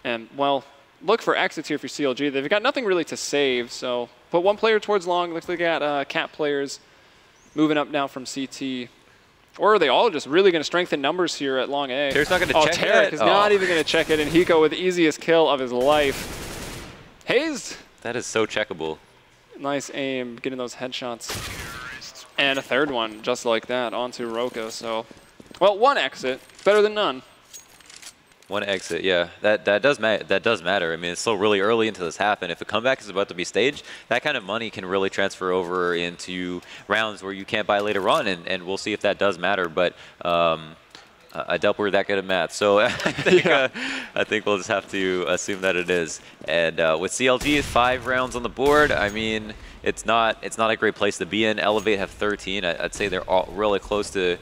And, well, look for exits here for CLG. They've got nothing really to save, so put 1 player towards long. Looks like they got Cat players moving up now from CT. Or are they all just really going to strengthen numbers here at long A? Tarek's not going to check it. Tarek is not even going to check it, and Hiko with the easiest kill of his life. Hayes. That is so checkable. Nice aim, getting those headshots. And a 3rd one, just like that, onto Roka. So, well, 1 exit, better than none. 1 exit, yeah. That does matter. I mean, it's still really early into this half, and if a comeback is about to be staged, that kind of money can really transfer over into rounds where you can't buy later on, and we'll see if that does matter. But I doubt we're that good at math, so I think we'll just have to assume that it is. And with CLG 5 rounds on the board, I mean, it's not a great place to be in. Elevate have 13. I'd say they're all really close to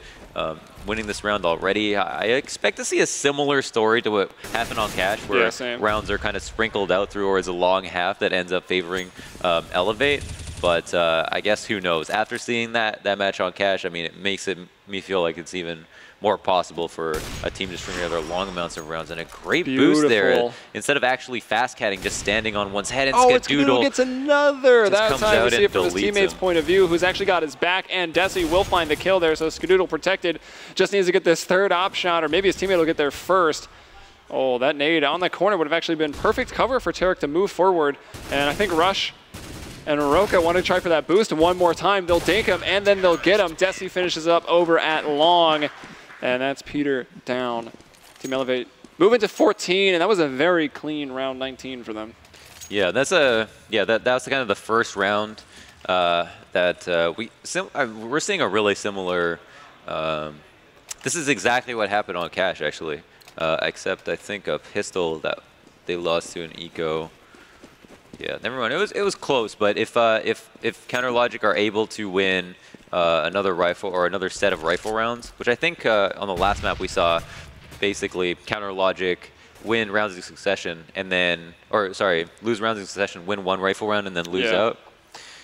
winning this round already. I expect to see a similar story to what happened on Cash, where rounds are kind of sprinkled out through, or it's a long half that ends up favoring Elevate. But I guess who knows? After seeing that match on Cash, I mean, it makes me feel like it's even more possible for a team to string together long amounts of rounds, and a great boost there. Instead of actually fast-catting, just standing on one's head, and Skadoodle gets another. That time we see it from his teammate's him. point of view, who's actually got his back, and Desi will find the kill there, so Skadoodle protected. Just needs to get this 3rd op shot, or maybe his teammate will get there first. Oh, that nade on the corner would have actually been perfect cover for Tarek to move forward, and I think Rush and Roka want to try for that boost one more time. They'll dink him, and then they'll get him. Desi finishes up over at long. And that's Peter down. Team Elevate moving to 14, and that was a very clean round 19 for them. Yeah, that's that was kind of the first round that we're seeing a really similar. This is exactly what happened on Cash actually. except I think a pistol that they lost to an eco. Yeah, never mind. It was close, but if Counter Logic are able to win another rifle or another set of rifle rounds, which I think on the last map we saw, basically Counter Logic win rounds in succession and then, or sorry, lose rounds in succession, win one rifle round and then lose out.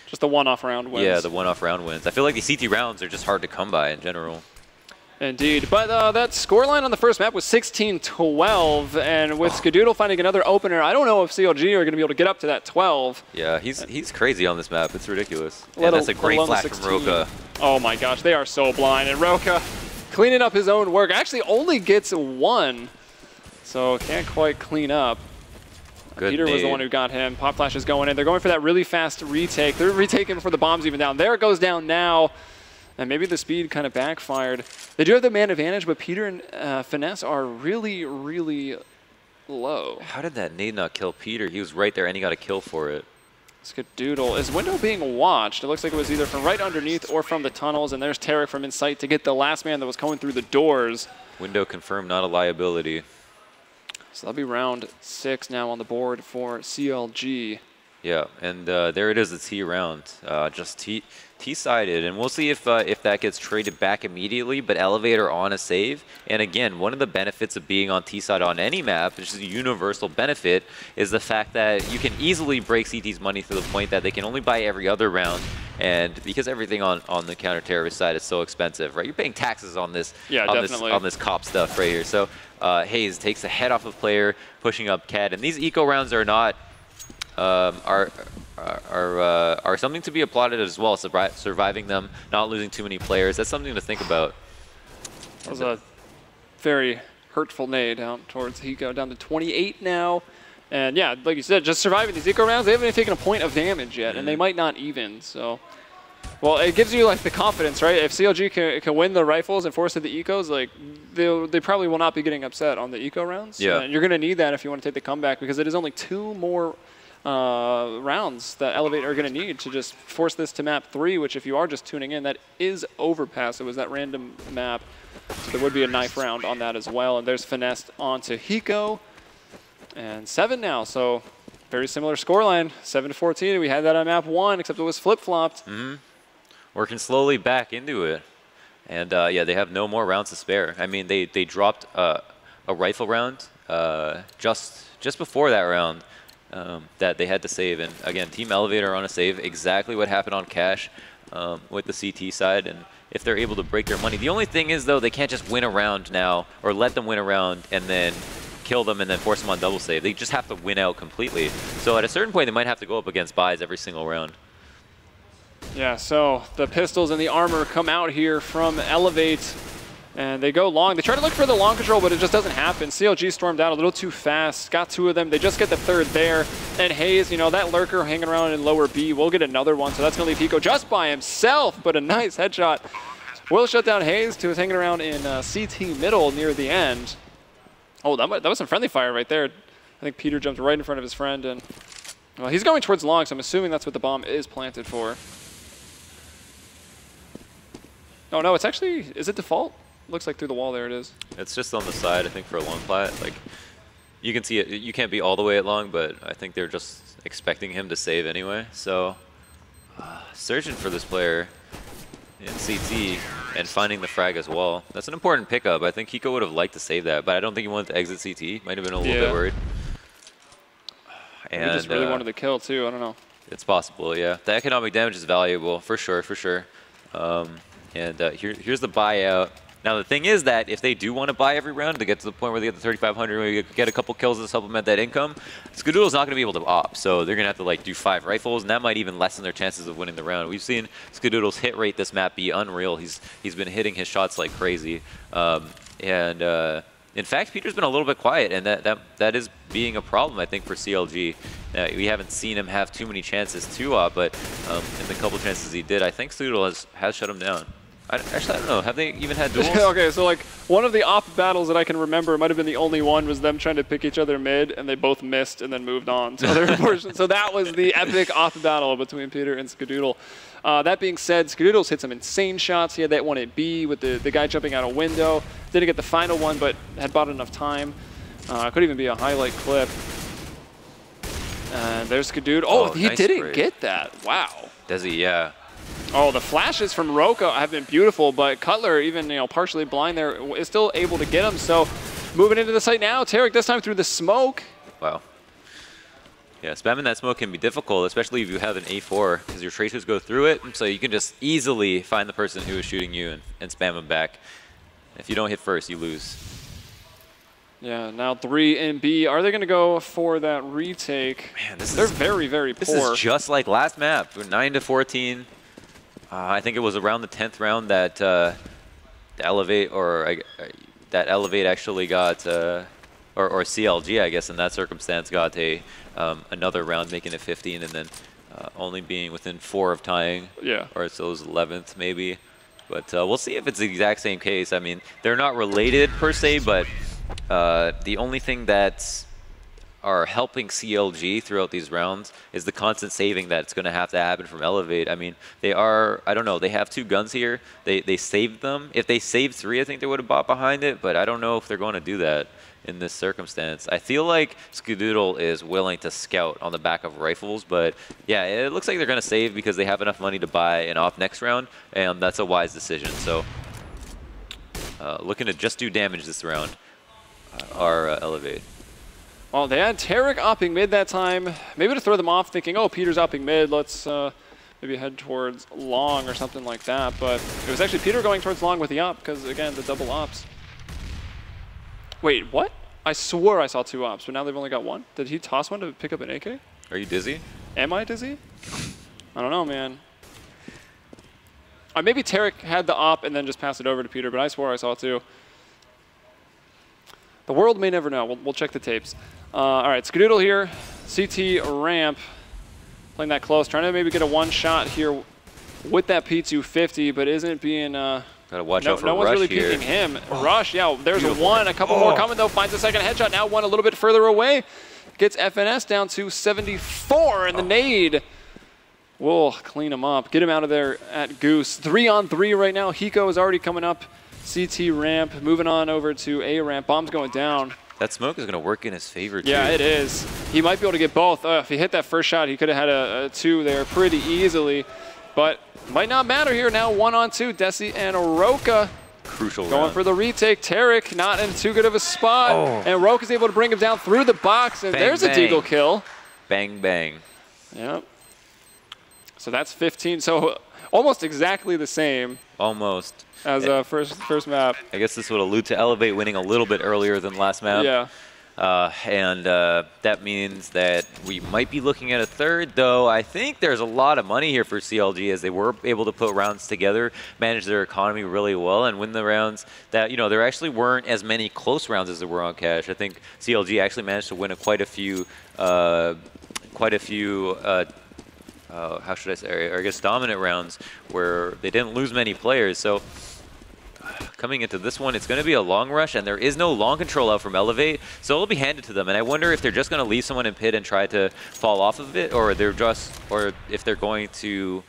Just the one-off round wins. Yeah, the one-off round wins. I feel like the CT rounds are just hard to come by in general. Indeed, but that scoreline on the first map was 16-12, and with Skadoodle finding another opener, I don't know if CLG are going to be able to get up to that 12. Yeah, he's crazy on this map. It's ridiculous. And that's a great flash from Roka. Oh my gosh, they are so blind, and Roka cleaning up his own work. Actually only gets one, so can't quite clean up. Good Peter was the nade. one who got him. Pop Flash is going in. They're going for that really fast retake. They're retaking before the bomb's even down. There it goes down now. And maybe the speed kind of backfired. They do have the man advantage, but Peter and Finesse are really, really low. How did that nade not kill Peter? He was right there and he got a kill for it. Skadoodle. Is window being watched? It looks like it was either from right underneath or from the tunnels. And there's Tarek from Insight to get the last man that was going through the doors. Window confirmed, not a liability. So that'll be round 6 now on the board for CLG. Yeah, and there it is, the T round. Just T-sided, and we'll see if that gets traded back immediately, but Elevator on a save. And again, one of the benefits of being on T-side on any map, which is a universal benefit, is the fact that you can easily break CT's money to the point that they can only buy every other round. And because everything on the counter-terrorist side is so expensive, right? You're paying taxes on this, on this cop stuff right here. So Hayes takes the head off of player, pushing up CAD, and these eco rounds are not are something to be applauded as well. Surviving them, not losing too many players. That's something to think about. That was a very hurtful nade down towards Hiko, down to 28 now. And yeah, like you said, just surviving these eco rounds, they haven't even taken a point of damage yet, and they might not even. So, well, it gives you like the confidence, right? If CLG can win the rifles and force the ecos, like they probably will not be getting upset on the eco rounds. Yeah, you're going to need that if you want to take the comeback, because it is only 2 more rounds that Elevate are going to need to just force this to map 3, which if you are just tuning in, that is Overpass. It was that random map. So there would be a knife round on that as well. And there's Finesse onto Hiko. And 7 now, so very similar scoreline, 7-14. We had that on map 1, except it was flip-flopped. Working slowly back into it. And yeah, they have no more rounds to spare. I mean, they dropped a rifle round just before that round. That they had to save, and again, Team Elevator on a save, exactly what happened on Cash with the CT side, and if they're able to break their money. The only thing is, though, they can't just win a round now, or let them win a round and then kill them and then force them on double save. They just have to win out completely. So at a certain point, they might have to go up against buys every single round. Yeah, so the pistols and the armor come out here from Elevate. And they go long. They try to look for the long control, but it just doesn't happen. CLG stormed out a little too fast. Got 2 of them. They just get the 3rd there. And Hayes, you know, that lurker hanging around in lower B will get another one. So that's going to leave Hiko just by himself, but a nice headshot. Will shut down Hayes, who was hanging around in CT middle near the end. Oh, that was some friendly fire right there. I think Peter jumped right in front of his friend. And well, he's going towards long, so I'm assuming that's what the bomb is planted for. Oh, no, it's actually, is it default? Looks like through the wall there it is. It's just on the side, I think, for a long plat. Like, you can see it. You can't be all the way at long, but I think they're just expecting him to save anyway. So, searching for this player in CT and finding the frag as well. That's an important pickup. I think Hiko would have liked to save that, but I don't think he wanted to exit CT. Might have been a little bit worried. And he just really wanted to kill too. I don't know. It's possible, yeah. The economic damage is valuable, for sure, for sure. And here's the buyout. Now, the thing is that if they do want to buy every round to get to the point where they get the 3,500, where you get a couple kills to supplement that income, Skadoodle's not going to be able to opt. So they're going to have to like do 5 rifles, and that might even lessen their chances of winning the round. We've seen Skadoodle's hit rate this map be unreal. He's been hitting his shots like crazy. In fact, Peter's been a little bit quiet, and that is being a problem, I think, for CLG. We haven't seen him have too many chances to opt, but in the couple chances he did, I think Skadoodle has shut him down. Actually, I don't know. Have they even had duels? Okay, so like one of the op battles that I can remember might have been the only one was them trying to pick each other mid, and they both missed and then moved on to other portions. So that was the epic op battle between Peter and Skadoodle. That being said, Skadoodle's hit some insane shots. He had that one at B with the guy jumping out a window. Didn't get the final one, but had bought enough time. Could even be a highlight clip. And there's Skadoodle. Oh, he nice didn't spray. get that. Wow. Does he? Yeah. Oh, the flashes from Roka have been beautiful, but Cutler, even partially blind there, is still able to get him. So moving into the site now, Tarek this time through the smoke. Wow. Yeah, spamming that smoke can be difficult, especially if you have an A4, because your tracers go through it, so you can just easily find the person who is shooting you and spam them back. If you don't hit first, you lose. Yeah, now 3 in B. Are they going to go for that retake? Man, They're very, very poor. This is just like last map. We're 9-14. I think it was around the 10th round that Elevate actually got, or CLG, I guess, in that circumstance, got another round, making it 15, and then only being within 4 of tying. Yeah. Or so it was 11th, maybe. But we'll see if it's the exact same case. I mean, they're not related per se, but the only thing that's are helping CLG throughout these rounds is the constant saving that's going to have to happen from Elevate. I mean, they are, I don't know, they have 2 guns here. They saved them. If they saved 3, I think they would have bought behind it, but I don't know if they're going to do that in this circumstance. I feel like Skadoodle is willing to scout on the back of rifles, but yeah, it looks like they're going to save because they have enough money to buy an op next round, and that's a wise decision. So looking to just do damage this round are Elevate. Well, they had Tarek opping mid that time. Maybe to throw them off, thinking, oh, Peter's opping mid. Let's maybe head towards long or something like that. But it was actually Peter going towards long with the op because, again, the double ops. Wait, what? I swore I saw 2 ops, but now they've only got 1. Did he toss one to pick up an AK? Are you dizzy? Am I dizzy? I don't know, man. Maybe Tarek had the op and then just passed it over to Peter, but I swore I saw 2. The world may never know. We'll check the tapes. All right, Skadoodle here, CT ramp, playing that close, trying to maybe get a 1 shot here with that P250, but isn't being. Gotta watch out for no one's Rush really here. peeking him. Rush, yeah, there's a 1, a couple more coming though. Finds a second headshot. Now 1 a little bit further away. Gets FNS down to 74, and the nade will clean him up, get him out of there at Goose. 3-on-3 right now. Hiko is already coming up. CT ramp, moving on over to A ramp. Bomb's going down. That smoke is going to work in his favor, too. Yeah, it is. He might be able to get both. If he hit that first shot, he could have had a 2 there pretty easily. But might not matter here now. 1-on-2. Desi and Roka Crucial going round. for the retake. Tarek not in too good of a spot. And Roka's able to bring him down through the box. And Bang, there's bang. a deagle kill. Bang, bang. Yep. So that's 15. So almost exactly the same. Almost. As first map. I guess this would allude to Elevate winning a little bit earlier than last map. Yeah. And that means that we might be looking at a 3rd, though I think there's a lot of money here for CLG as they were able to put rounds together, manage their economy really well, and win the rounds that, there actually weren't as many close rounds as there were on cash. I think CLG actually managed to win quite a few, how should I say, or I guess dominant rounds where they didn't lose many players. So coming into this one, it's going to be a long rush, and there is no long control out from Elevate, so it'll be handed to them. And I wonder if they're just going to leave someone in pit and try to fall off of it, or if they're going to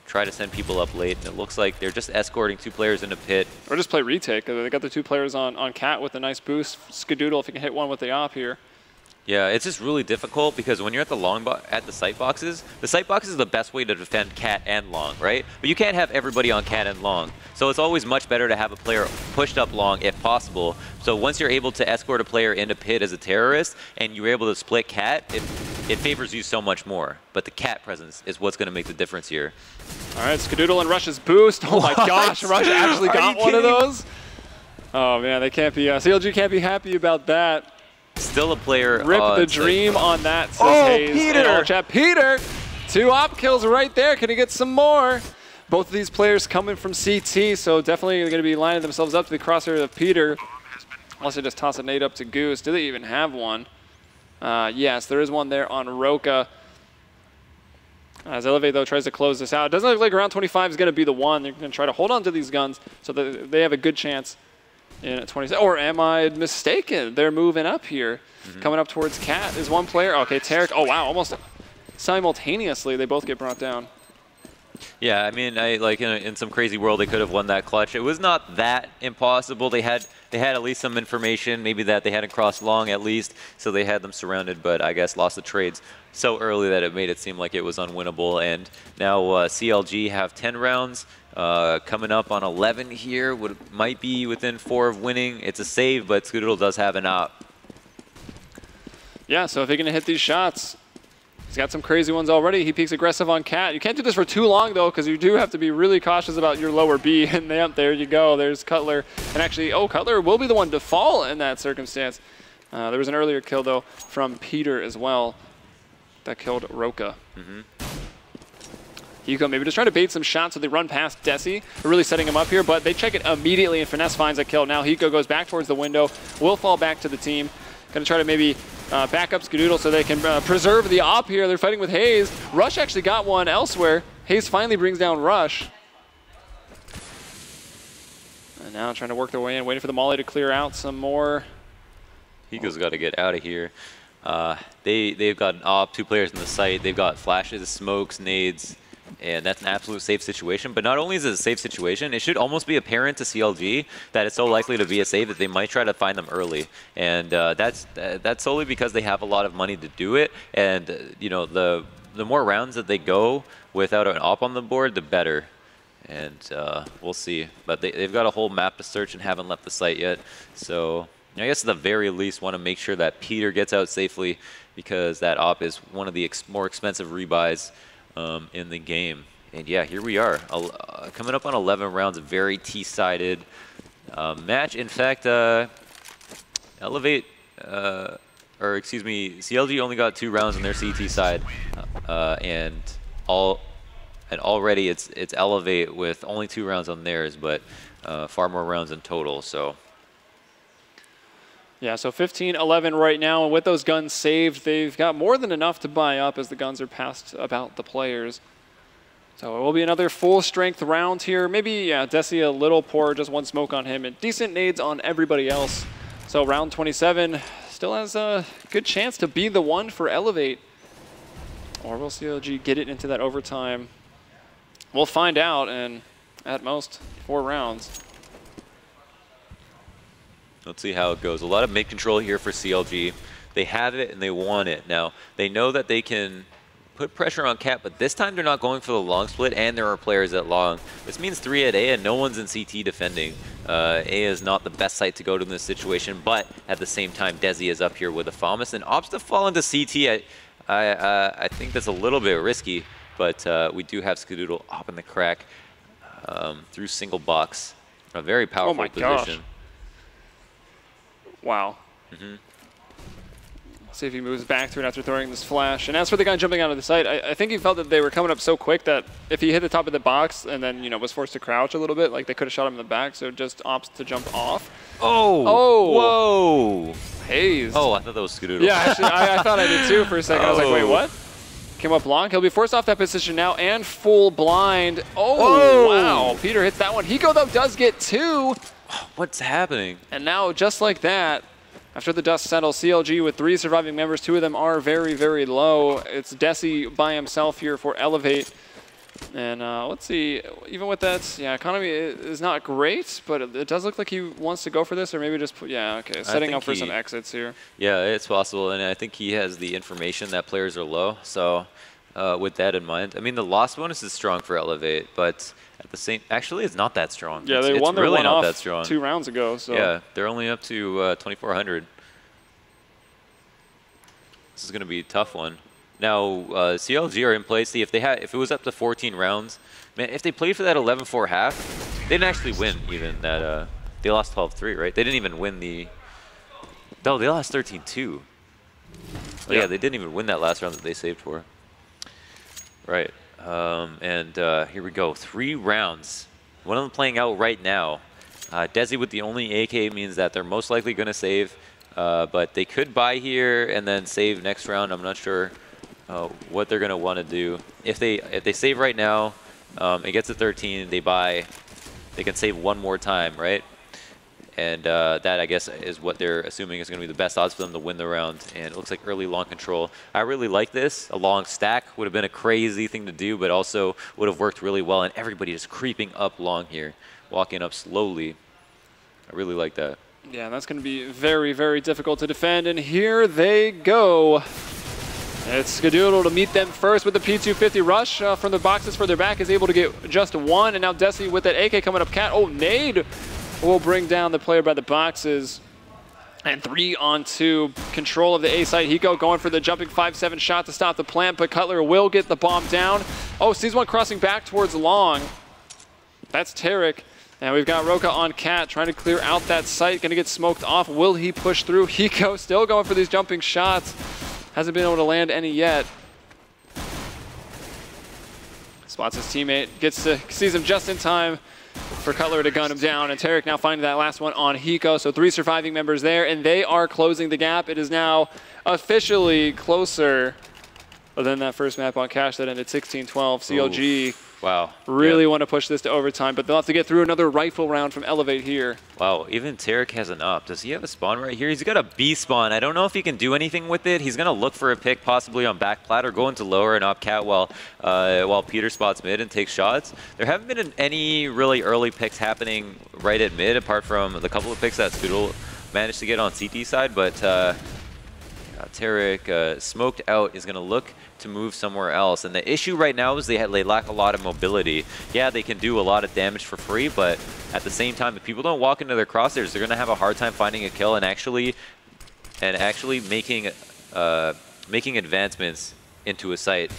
try to send people up late. And it looks like they're just escorting 2 players into pit. Or just play retake. They got the 2 players on Cat with a nice boost. Skadoodle if he can hit 1 with the op here. Yeah, it's just really difficult because when you're at the sight boxes is the best way to defend Cat and Long, right? But you can't have everybody on Cat and Long. So it's always much better to have a player pushed up Long if possible. So once you're able to escort a player into pit as a terrorist and you're able to split Cat, it favors you so much more. But the Cat presence is what's going to make the difference here. All right, Skadoodle and Rush's boost. Oh my gosh, Rush actually got one of those. Oh man, they can't be, CLG can't be happy about that. Still a player. Rip the dream on that, says Hayes. Peter! In our chat. Peter! 2 op kills right there. Can he get some more? Both of these players coming from CT, so definitely going to be lining themselves up to the crosshair of Peter. Unless they just toss a nade up to Goose. Do they even have one? Yes, there is one there on Roka. As Elevate, though, tries to close this out. It doesn't look like round 25 is going to be the one. They're going to try to hold on to these guns so that they have a good chance in 27. Or am I mistaken? They're moving up here. Coming up towards Cat is one player. Okay, Tarek. Oh, wow. Almost simultaneously, they both get brought down. Yeah, I mean, like in some crazy world, they could have won that clutch. It was not that impossible. They had at least some information, maybe that they hadn't crossed long at least, so they had them surrounded. But I guess lost the trades so early that it made it seem like it was unwinnable. And now CLG have 10 rounds, coming up on 11 here. Might be within 4 of winning. It's a save, but Scoodle does have an op. Yeah, so if he can hit these shots. He's got some crazy ones already. He peeks aggressive on Cat. You can't do this for too long, though, because you do have to be really cautious about your lower B. And there you go. There's Cutler. And actually, Cutler will be the one to fall in that circumstance. There was an earlier kill, though, from Peter as well that killed Roka. Hugo maybe just trying to bait some shots so they run past Desi. They're really setting him up here, but they check it immediately, and Finesse finds a kill. Now Hiko goes back towards the window. Will fall back to the team. Going to try to maybe back up Skadoodle so they can preserve the op here. They're fighting with Hayes. Rush actually got one elsewhere. Hayes finally brings down Rush. And now trying to work their way in, waiting for the Molly to clear out some more. Hiko's got to get out of here. They've got an op, 2 players in the site. They've got flashes, smokes, nades, and that's an absolute safe situation. But not only is it a safe situation, it should almost be apparent to CLG that it's so likely to be a save that they might try to find them early. And that's solely because they have a lot of money to do it. And you know, the more rounds that they go without an op on the board, the better. And we'll see. But they've got a whole map to search and haven't left the site yet. So I guess at the very least want to make sure that Peter gets out safely, because that op is one of the more expensive rebuys in the game. And yeah, here we are, coming up on 11 rounds, a very T-sided match. In fact, Elevate, or excuse me, CLG only got 2 rounds on their CT side, and already it's Elevate with only 2 rounds on theirs, but far more rounds in total. So. Yeah, so 15-11 right now, and with those guns saved, they've got more than enough to buy up as the guns are passed about the players. So it will be another full-strength round here. Maybe, yeah, Desi a little poor, just 1 smoke on him, and decent nades on everybody else. So round 27 still has a good chance to be the one for Elevate. Or will CLG get it into that overtime? We'll find out in, at most, 4 rounds. Let's see how it goes. A lot of mid-control here for CLG. They have it and they want it. Now, they know that they can put pressure on Cat, but this time they're not going for the long split, and there are players at long. This means 3 at A, and no one's in CT defending. A is not the best site to go to in this situation, but at the same time, Desi is up here with a FAMAS, and opts to fall into CT. I think that's a little bit risky, but we do have Skadoodle op in the crack through single box. A very powerful position. Gosh. Wow. See if he moves back through it after throwing this flash. And as for the guy jumping out of the site, I think he felt that they were coming up so quick that if he hit the top of the box and then, you know, was forced to crouch a little bit, like they could have shot him in the back, so just opts to jump off. Whoa! Hayes. Oh, I thought that was Skadoodle. Yeah, actually, I thought I did too for a second. I was like, wait, what? Came up long. He'll be forced off that position now and full blind. Oh, wow. Peter hits that one. Hiko, though, does get 2. What's happening? And now, just like that, after the dust settles, CLG with 3 surviving members, 2 of them are very, very low. It's Desi by himself here for Elevate. And let's see, even with that, yeah, economy is not great, but it does look like he wants to go for this, or maybe just put, yeah, okay, setting up for some exits here. Yeah, it's possible, and I think he has the information that players are low, so with that in mind. I mean, the loss bonus is strong for Elevate, but at the same, actually, it's not that strong. Yeah, they won their really one not off that strong. 2 rounds ago. So yeah, they're only up to 2,400. This is going to be a tough one. Now, CLG are in place. See, if it was up to 14 rounds, man, if they played for that 11-4 half, they didn't actually win even that. They lost 12-3, right? They didn't even win the. No, they lost 13-2. Oh, yeah, they didn't even win that last round that they saved for. Right. And here we go. 3 rounds. One of them playing out right now. Desi with the only AK means that they're most likely going to save, but they could buy here and then save next round. I'm not sure what they're going to want to do. If they save right now, it gets to 13, they buy, they can save one more time, right? And that, I guess, is what they're assuming is going to be the best odds for them to win the round. And it looks like early long control. I really like this. A long stack would have been a crazy thing to do, but also would have worked really well. And everybody just creeping up long here, walking up slowly. I really like that. Yeah, that's going to be very, very difficult to defend. And here they go. It's Skadoodle to meet them first with the P250 rush from the boxes further back. Is able to get just one. And now Desi with that AK coming up. Cat. Oh, nade will bring down the player by the boxes. And 3-on-2. Control of the A site. Hiko going for the jumping 5-7 shot to stop the plant, but Cutler will get the bomb down. Oh, sees one crossing back towards long. That's Tarek. And we've got Roka on Cat trying to clear out that site. Going to get smoked off. Will he push through? Hiko still going for these jumping shots. Hasn't been able to land any yet. Spots his teammate. Sees him just in time for Cutler to gun him down. And Tarek now finding that last one on Hiko. So 3 surviving members there. And they are closing the gap. It is now officially closer than that first map on Cash that ended 16-12. CLG. Oof. Wow. Really want to push this to overtime, but they'll have to get through another rifle round from Elevate here. Wow, even Tarek has an up. Does he have a spawn right here? He's got a B spawn. I don't know if he can do anything with it. He's going to look for a pick possibly on back plat or go into lower and up Cat while Peter spots mid and takes shots. There haven't been any really early picks happening right at mid apart from the couple of picks that Scoodle managed to get on CT side, but Tarek smoked out is going to look to move somewhere else. And the issue right now is they lack a lot of mobility. Yeah, they can do a lot of damage for free, but at the same time, if people don't walk into their crosshairs, they're going to have a hard time finding a kill and actually making advancements into a site.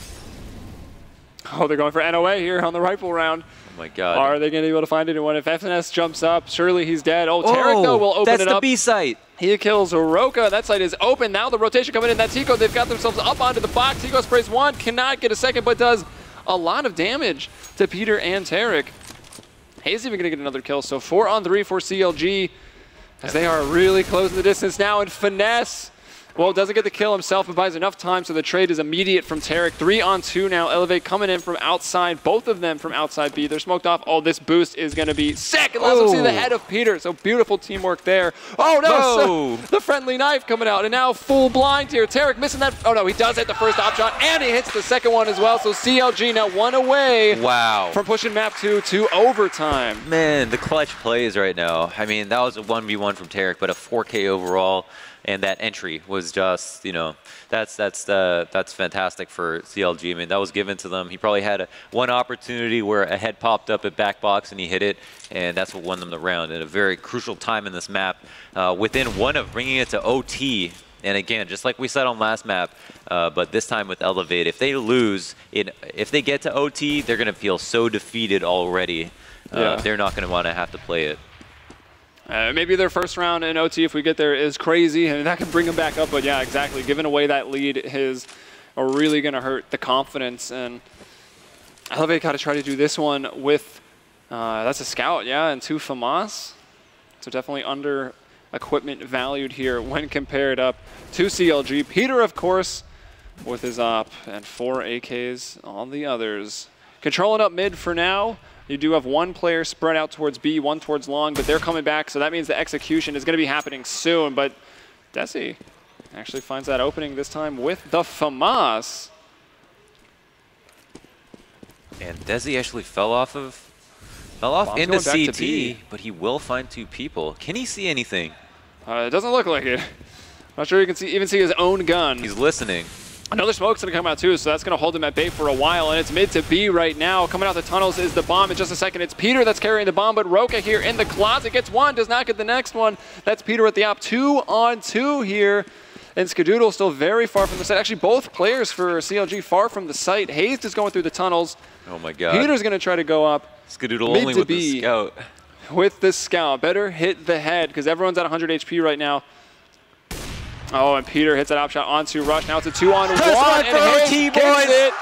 Oh, they're going for NOA here on the rifle round. Oh my God. Are they going to be able to find anyone? If FNS jumps up, surely he's dead. Oh, Tarek, though, will open it up. That's the B site. He kills Roka. That site is open. Now the rotation coming in. That's Hiko. They've got themselves up onto the box. Hiko sprays one. Cannot get a second, but does a lot of damage to Peter and Tarek. Hayes even going to get another kill. So 4-on-3 for CLG as they are really closing the distance now. And Finesse, well, doesn't get the kill himself, but buys enough time, so the trade is immediate from Tarek. 3-on-2 now. Elevate coming in from outside. Both of them from outside B. They're smoked off. Oh, this boost is going to be sick. It lets them see the head of Peter. So beautiful teamwork there. Oh, no. So the friendly knife coming out. And now full blind here. Tarek missing that. Oh, no. He does hit the first op shot, and he hits the second one as well. So CLG now one away from pushing map 2 to overtime. Man, the clutch plays right now. I mean, that was a 1v1 from Tarek, but a 4K overall. And that entry was just, you know, that's fantastic for CLG. I mean, that was given to them. He probably had one opportunity where a head popped up at back box and he hit it, and that's what won them the round at a very crucial time in this map. Within one of bringing it to OT, and again, just like we said on last map, but this time with Elevate, if they lose, if they get to OT, they're going to feel so defeated already. They're not going to want to have to play it. Maybe their first round in OT, if we get there, is crazy, and that can bring them back up. But yeah, exactly. Giving away that lead is really going to hurt the confidence. And Elevate got to try to do this one with, that's a scout, yeah, and 2 FAMAS. So definitely under equipment valued here when compared up to CLG. Peter, of course, with his op, and 4 AKs on the others. Controlling up mid for now. You do have one player spread out towards B, one towards long, but they're coming back, so that means the execution is going to be happening soon. But Desi actually finds that opening this time with the FAMAS. And Desi actually fell off into CT, but he will find 2 people. Can he see anything? It doesn't look like it. Not sure you can even see his own gun. He's listening. Another smoke's going to come out too, so that's going to hold him at bay for a while, and it's mid to B right now. Coming out the tunnels is the bomb in just a second. It's Peter that's carrying the bomb, but Roka here in the closet gets one, does not get the next one. That's Peter at the op. 2-on-2 here, and Skadoodle still very far from the site. Actually, both players for CLG far from the site. Hayes is going through the tunnels. Oh my God. Peter's going to try to go up. Skadoodle only with the scout. With the scout. Better hit the head, because everyone's at 100 HP right now. Oh, and Peter hits that op shot onto Rush. Now it's a 2-on-1. And OT, boys.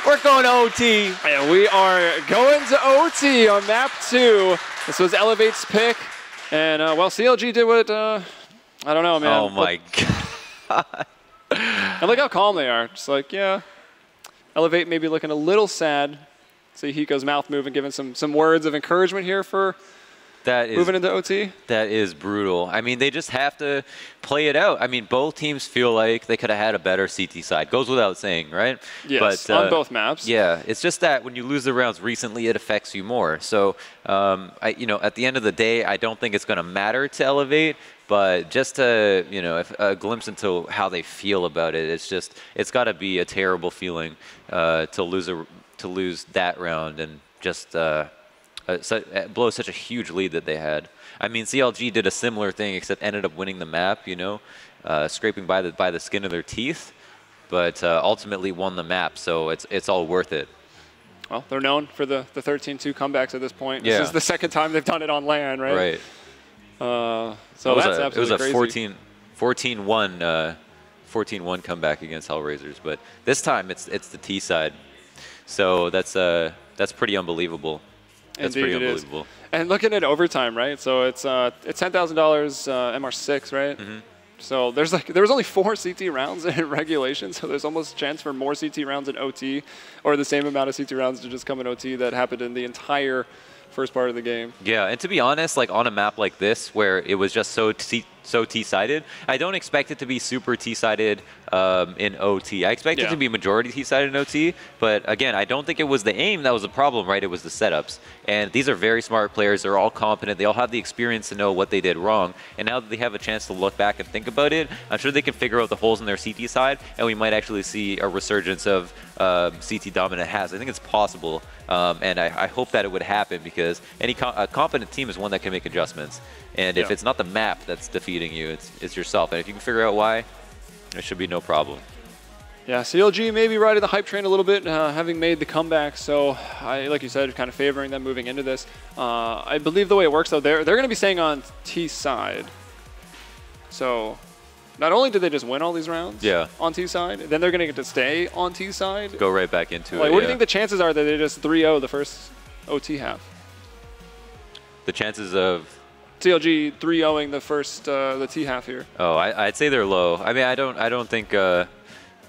We're going to OT. And we are going to OT on map 2. This was Elevate's pick. And, well, CLG did what, I don't know, man. Oh, my God. I like how calm they are. Just like, yeah, Elevate maybe looking a little sad. See Hiko's mouth moving, giving some words of encouragement here for moving into OT. That is brutal. I mean, they just have to play it out. I mean, both teams feel like they could have had a better CT side. Goes without saying, right? Yes, on both maps. Yeah, it's just that when you lose the rounds recently, it affects you more. So, at the end of the day, I don't think it's going to matter to Elevate. But just to, if a glimpse into how they feel about it, it's got to be a terrible feeling to lose that round and just blow such a huge lead that they had. I mean, CLG did a similar thing, except ended up winning the map, scraping by the skin of their teeth, but ultimately won the map. So it's all worth it. Well, they're known for the 13-2 comebacks at this point. Yeah. This is the second time they've done it on LAN, right? Right. So that's absolutely crazy. It was a 14-1 comeback against Hellraisers, but this time it's the T side. So that's pretty unbelievable. That's Indeed, pretty unbelievable. Is. And looking at overtime, right? So it's $10,000 MR6, right? Mm-hmm. So there was only 4 CT rounds in regulation, so there's almost a chance for more CT rounds in OT, or the same amount of CT rounds to just come in OT that happened in the entire first part of the game. Yeah, and to be honest, like on a map like this where it was just so T-sided, I don't expect it to be super T-sided in OT. I expect it to be majority T-sided in OT, but again, I don't think it was the aim that was the problem, right? It was the setups. And these are very smart players. They're all competent. They all have the experience to know what they did wrong. And now that they have a chance to look back and think about it, I'm sure they can figure out the holes in their CT side, and we might actually see a resurgence of CT dominant has. I think it's possible, and I hope that it would happen, because a competent team is one that can make adjustments. And if it's not the map that's defeating you, it's yourself. And if you can figure out why, there should be no problem. Yeah, CLG maybe riding the hype train a little bit, having made the comeback. So, like you said, kind of favoring them moving into this. I believe the way it works, though, they're going to be staying on T side. So, not only did they just win all these rounds on T side, then they're going to get to stay on T side. Go right back into it. What do you think the chances are that they just 3-0 the first OT half? The chances of CLG 3-0ing the first the T half here. Oh, I'd say they're low. I mean, I don't think.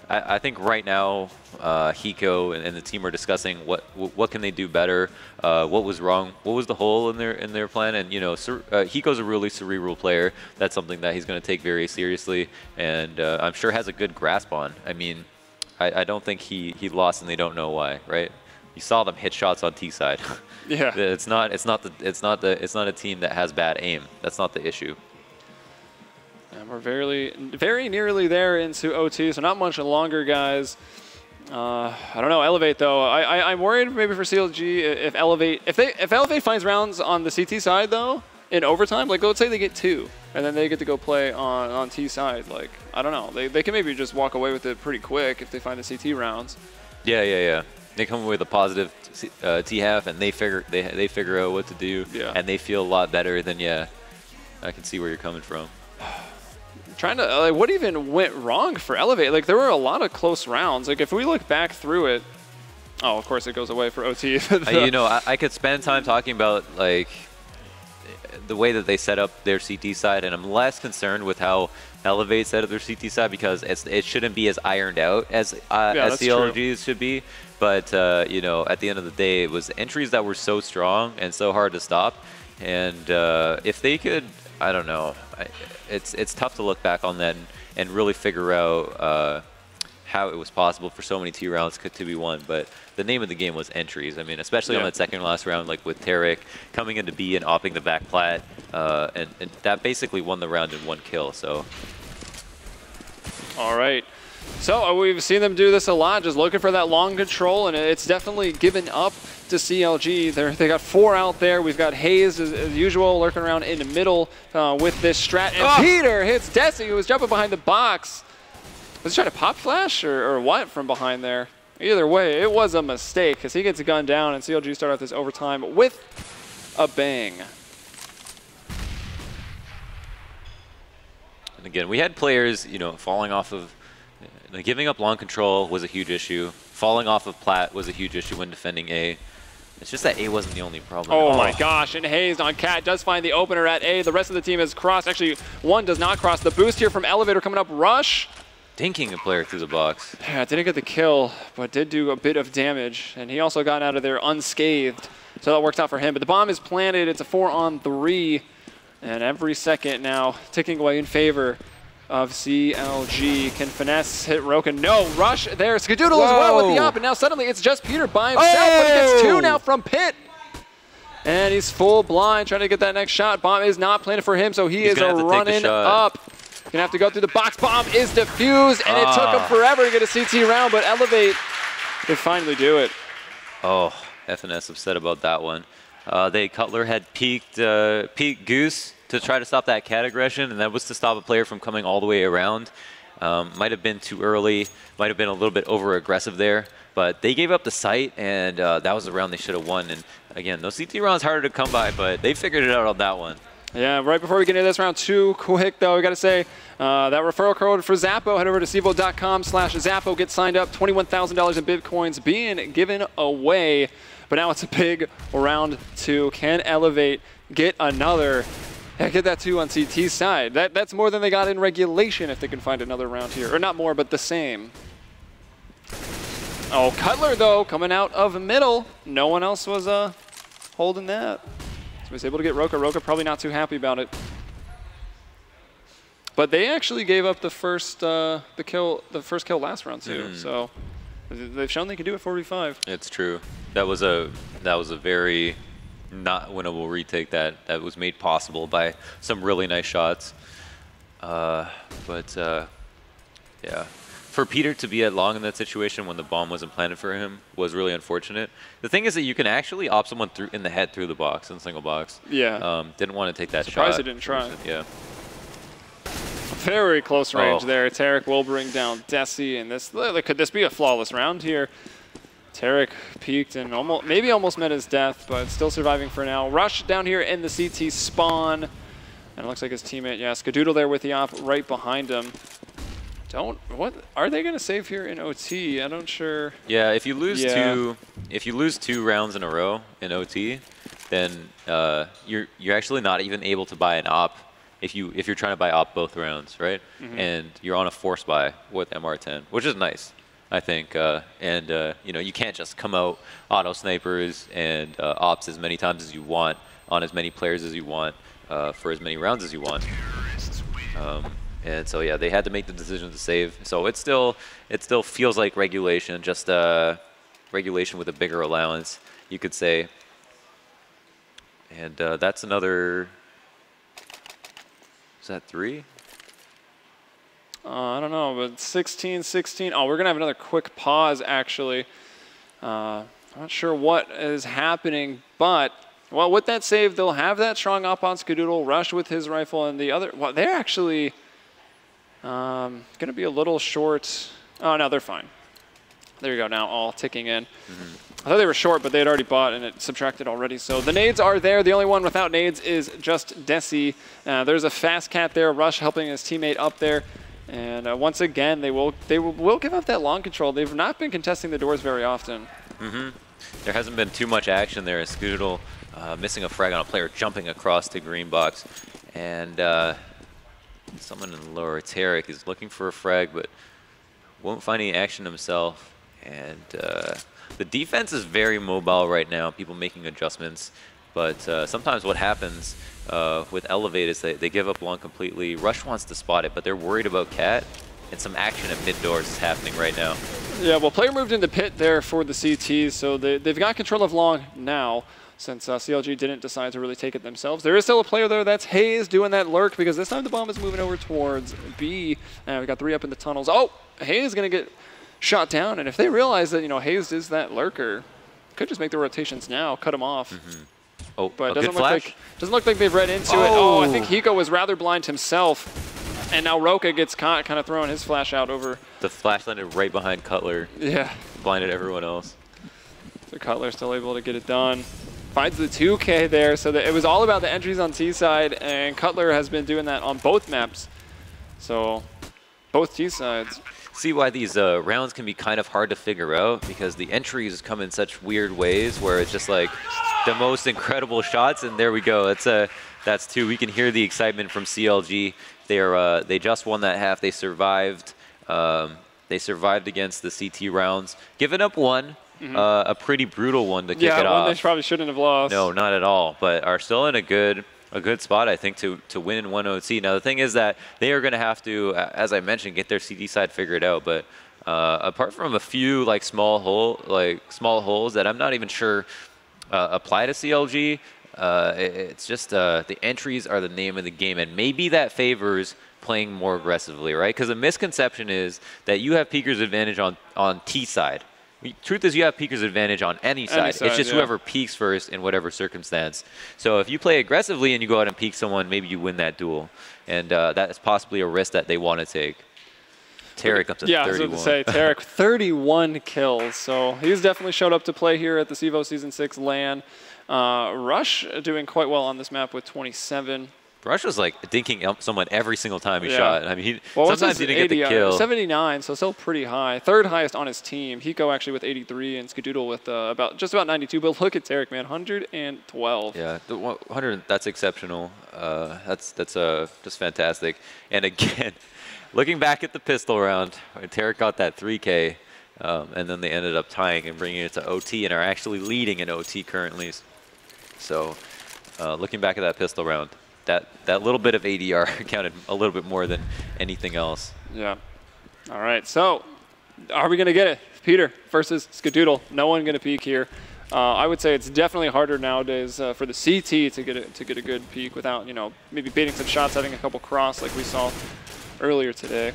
I think right now, Hiko and the team are discussing what can they do better. What was wrong? What was the hole in their plan? And Hiko's a really cerebral player. That's something that he's going to take very seriously, and I'm sure has a good grasp on. I mean, I don't think he lost, and they don't know why, right? You saw them hit shots on T side. Yeah. It's not a team that has bad aim. That's not the issue. And we're very nearly there into OT, so not much longer, guys. I don't know, Elevate though. I'm worried maybe for CLG if Elevate finds rounds on the CT side though in overtime. Like let's say they get 2, and then they get to go play on T side. Like I don't know, they can maybe just walk away with it pretty quick if they find the CT rounds. Yeah. They come away with a positive T half, and they figure out what to do, and they feel a lot better. Then I can see where you're coming from. Trying to like, what even went wrong for Elevate? Like there were a lot of close rounds. Like if we look back through it, oh, of course it goes away for OT. I could spend time talking about like the way that they set up their CT side, and I'm less concerned with how Elevate set up their CT side because it shouldn't be as ironed out as CLGs should be. But at the end of the day, it was entries that were so strong and so hard to stop. And if they could, I don't know, it's tough to look back on that and really figure out how it was possible for so many T rounds to be won. But the name of the game was entries. I mean, especially on that second last round, like with Tarek coming into B and opping the back plat, and that basically won the round in 1 kill. So. All right. So we've seen them do this a lot, just looking for that long control, and it's definitely given up to CLG. They got 4 out there. We've got Hayes, as usual, lurking around in the middle with this strat. And Peter hits Desi, who was jumping behind the box. Was he trying to pop flash or what from behind there? Either way, it was a mistake because he gets a gun down, and CLG start off this overtime with a bang. And again, we had players, falling off of. Giving up long control was a huge issue. Falling off of plat was a huge issue when defending A. It's just that A wasn't the only problem. Oh my gosh, and Hayes on Cat does find the opener at A. The rest of the team has crossed. Actually, one does not cross. The boost here from Elevator coming up. Rush. dinking a player through the box. Yeah, didn't get the kill, but did do a bit of damage. And he also got out of there unscathed. So that worked out for him. But the bomb is planted. It's a 4-on-3. And every second now ticking away in favor of CLG. Can finesse hit Roka? No, rush there. Skadoodle as well with the op. And now suddenly it's just Peter by himself. But he gets 2 now from Pit. And he's full blind trying to get that next shot. Bomb is not planted for him, so he's running up. Gonna have to go through the box. Bomb is defused, and it took him forever to get a CT round, but Elevate could finally do it. Oh, FNS upset about that one. Cutler had peeked Goose to try to stop that cat aggression, and that was to stop a player from coming all the way around. Might have been too early, might have been a little bit over-aggressive there, but they gave up the site, and that was the round they should have won. And again, those CT rounds harder to come by, but they figured it out on that one. Yeah, right before we get into this round 2, quick though, we got to say that referral code for Zappo, head over to CEVO.com/Zappo, get signed up, $21,000 in Bitcoins being given away. But now it's a big round 2. Can Elevate get another? Yeah, get that 2 on CT's side. That's more than they got in regulation if they can find another round here. Or not more, but the same. Oh, Cutler though, coming out of middle. No one else was holding that. So he's able to get Roka. Roka probably not too happy about it. But they actually gave up the first kill last round too. So they've shown they can do it 4v5. It's true. That was a very not winnable retake that was made possible by some really nice shots. Yeah. For Peter to be at long in that situation when the bomb wasn't planted for him was really unfortunate. The thing is that you can actually op someone in the head through the box, in single box. Yeah. Didn't want to take that shot. Surprised he didn't try. Yeah. Very close range there. Tarek will bring down Desi, and could this be a flawless round here? Tarek peaked and maybe almost met his death, but still surviving for now. Rush down here in the CT spawn, and it looks like his teammate, yeah, Skadoodle there with the op right behind him. What are they going to save here in OT? I'm not sure. Yeah, if you lose two rounds in a row in OT, then you're actually not even able to buy an op if you're trying to buy op both rounds, right? And you're on a force buy with MR10, which is nice, I think. You can't just come out auto snipers and ops as many times as you want on as many players as you want for as many rounds as you want. And so yeah, they had to make the decision to save. So it still feels like regulation, just regulation with a bigger allowance, you could say. And that's another. Is that 3? I don't know, but 16-16. Oh, we're gonna have another quick pause actually. I'm not sure what is happening, but well, with that save, they'll have that strong op on Skadoodle, Rush with his rifle, and the other. Well, they're actually. Going to be a little short. Oh, no, they're fine. There you go now, all ticking in. I thought they were short, but they had already bought, and it subtracted already. So the nades are there. The only one without nades is just Desi. There's a fast cat there, Rush helping his teammate up there. And once again, they will give up that long control. They've not been contesting the doors very often. There hasn't been too much action there. Skadoodle missing a frag on a player jumping across to green box. And someone in the lower, Tarek, is looking for a frag, but won't find any action himself. And the defense is very mobile right now, people making adjustments. But sometimes what happens with Elevate is they give up long completely. Rush wants to spot it, but they're worried about Cat. And some action at mid doors is happening right now. Yeah, well, player moved into pit there for the CTs, so they've got control of long now. Since CLG didn't decide to really take it themselves. There is still a player there, that's Hayes doing that lurk, because this time the bomb is moving over towards B. And we got 3 up in the tunnels. Oh, Hayes is going to get shot down, and if they realize that, Hayes is that lurker, could just make the rotations now, cut him off. Oh, but it doesn't look like they've read into it. Oh, I think Hiko was rather blind himself, and now Roka gets caught, kind of throwing his flash out over. The flash landed right behind Cutler. Yeah. Blinded everyone else. So Cutler's still able to get it done. Finds the 2K there, so that it was all about the entries on T side, and Cutler has been doing that on both maps. So both T sides. See why these rounds can be kind of hard to figure out, because the entries come in such weird ways where it's just like the most incredible shots, and there we go. That's 2. We can hear the excitement from CLG. They just won that half. They survived They survived against the CT rounds, giving up one, a pretty brutal one to kick it off. Yeah, one they probably shouldn't have lost. No, not at all, but are still in a good spot, I think, to win in 1 OT. Now, the thing is that they are going to have to, as I mentioned, get their CT side figured out, but apart from a few like small holes that I'm not even sure apply to CLG, it's just the entries are the name of the game, and maybe that favors playing more aggressively, right? Because the misconception is that you have peeker's advantage on T side. Truth is, you have peeker's advantage on any side. It's just whoever peeks first in whatever circumstance. So if you play aggressively and you go out and peek someone, maybe you win that duel, and that is possibly a risk that they want to take. Tarek up to 31. Yeah, I was going to say, Tarek, 31 kills. So he's definitely showed up to play here at the CEVO Season 6 LAN. Rush doing quite well on this map with 27. Rush was like dinking up someone every single time he shot. I mean, well, sometimes he didn't get the kill. 79, so still pretty high. Third highest on his team. Hiko actually with 83 and Skadoodle with just about 92. But look at Tarek, man, 112. Yeah, the 100. That's exceptional. That's just fantastic. And again, looking back at the pistol round, Tarek got that 3K, and then they ended up tying and bringing it to OT and are actually leading in OT currently. So, looking back at that pistol round. That little bit of ADR counted a little bit more than anything else. Yeah. All right. So, are we going to get it? Peter versus Skadoodle. No one going to peek here. I would say it's definitely harder nowadays for the CT to get a good peek without, maybe baiting some shots, having a couple cross like we saw earlier today.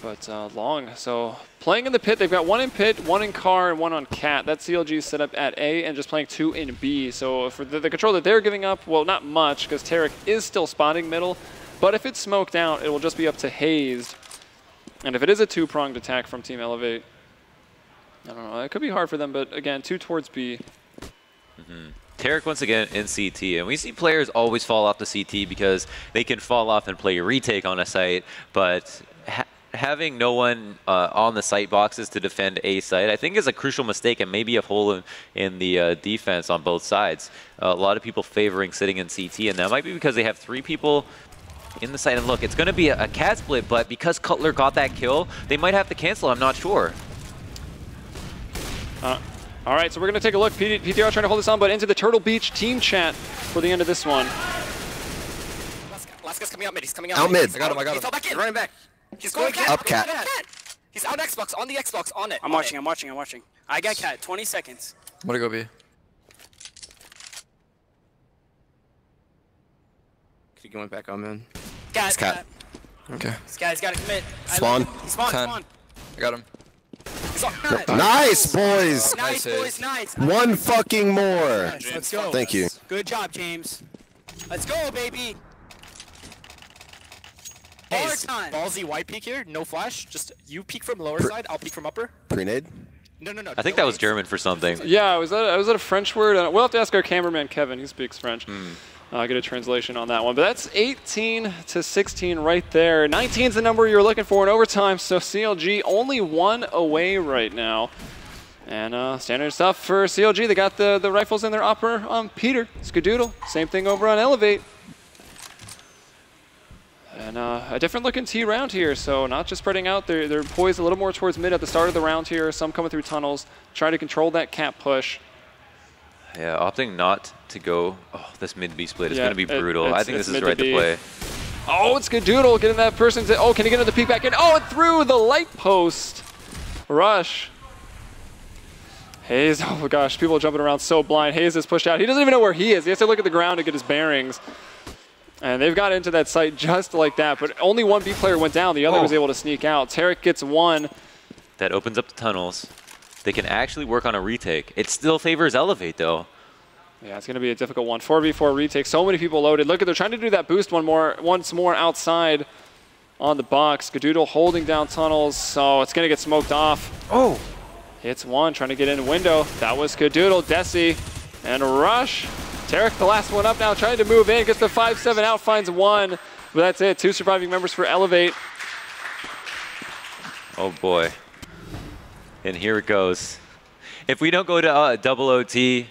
But long. So playing in the pit, they've got one in pit, one in car, and one on cat. That CLG is set up at A and just playing 2 in B. So for the control that they're giving up, well, not much because Tarek is still spotting middle. But if it's smoked out, it will just be up to Hazed. And if it is a 2-pronged attack from Team Elevate, I don't know. It could be hard for them, but again, 2 towards B. Tarek once again in CT, and we see players always fall off the CT because they can fall off and play a retake on a site, but having no one on the site boxes to defend a site, I think is a crucial mistake and maybe a hole in the defense on both sides. A lot of people favoring sitting in CT, and that might be because they have 3 people in the site. And look, it's going to be a cat split, but because Cutler got that kill, they might have to cancel. I'm not sure. All right, so we're going to take a look. PTR trying to hold this on, but into the Turtle Beach team chat for the end of this one. Last guy's coming out mid. He's coming out. Out mid. I got him. He fell back in. Running back. He's going cat. Up cat. He's out Xbox. On the Xbox. On it. I'm watching. I got cat. 20 seconds. I'm gonna go B. He going back on man. Cat. cat. Okay. This guy's got to commit. Spawn. Spawn. 10. I got him. Nice, boys. Nice, boys. Nice. One fucking more. Let's go. Thank you. Good job, James. Let's go, baby. Hard time. Ballsy white peek here. No flash. Just you peek from lower side. I'll peek from upper. Pre-nade? No. I think that was German for something. Yeah, I was at a French word. We'll have to ask our cameraman, Kevin. He speaks French. Get a translation on that one. But that's 18 to 16 right there. 19 is the number you're looking for in overtime, so CLG only 1 away right now. And standard stuff for CLG. They got the rifles in their upper on Peter, Skadoodle. Same thing over on Elevate. And a different looking T round here, so not just spreading out. They're poised a little more towards mid at the start of the round here. Some coming through tunnels, trying to control that cap push. Yeah, opting not to go. Oh, this mid B split is going to be brutal. I think this is right to play. Oh, it's Skadoodle getting that person to. Oh, can he get another peek back in? Oh, and through the light post. Rush. Hayes, oh my gosh, people jumping around so blind. Hayes is pushed out. He doesn't even know where he is. He has to look at the ground to get his bearings. And they've got into that site just like that, but only one B player went down. The other was able to sneak out. Tarek gets 1. That opens up the tunnels. They can actually work on a retake. It still favors Elevate, though. Yeah, it's going to be a difficult one. 4v4 retake. So many people loaded. Look at, they're trying to do that boost once more outside on the box. Skadoodle holding down tunnels, so it's going to get smoked off. Oh! Hits 1, trying to get in window. That was Skadoodle, Desi, and Rush. Tarek, the last one up now, trying to move in. Gets the 5-7 out, finds 1. But that's it. 2 surviving members for Elevate. Oh, boy. And here it goes. If we don't go to double OT,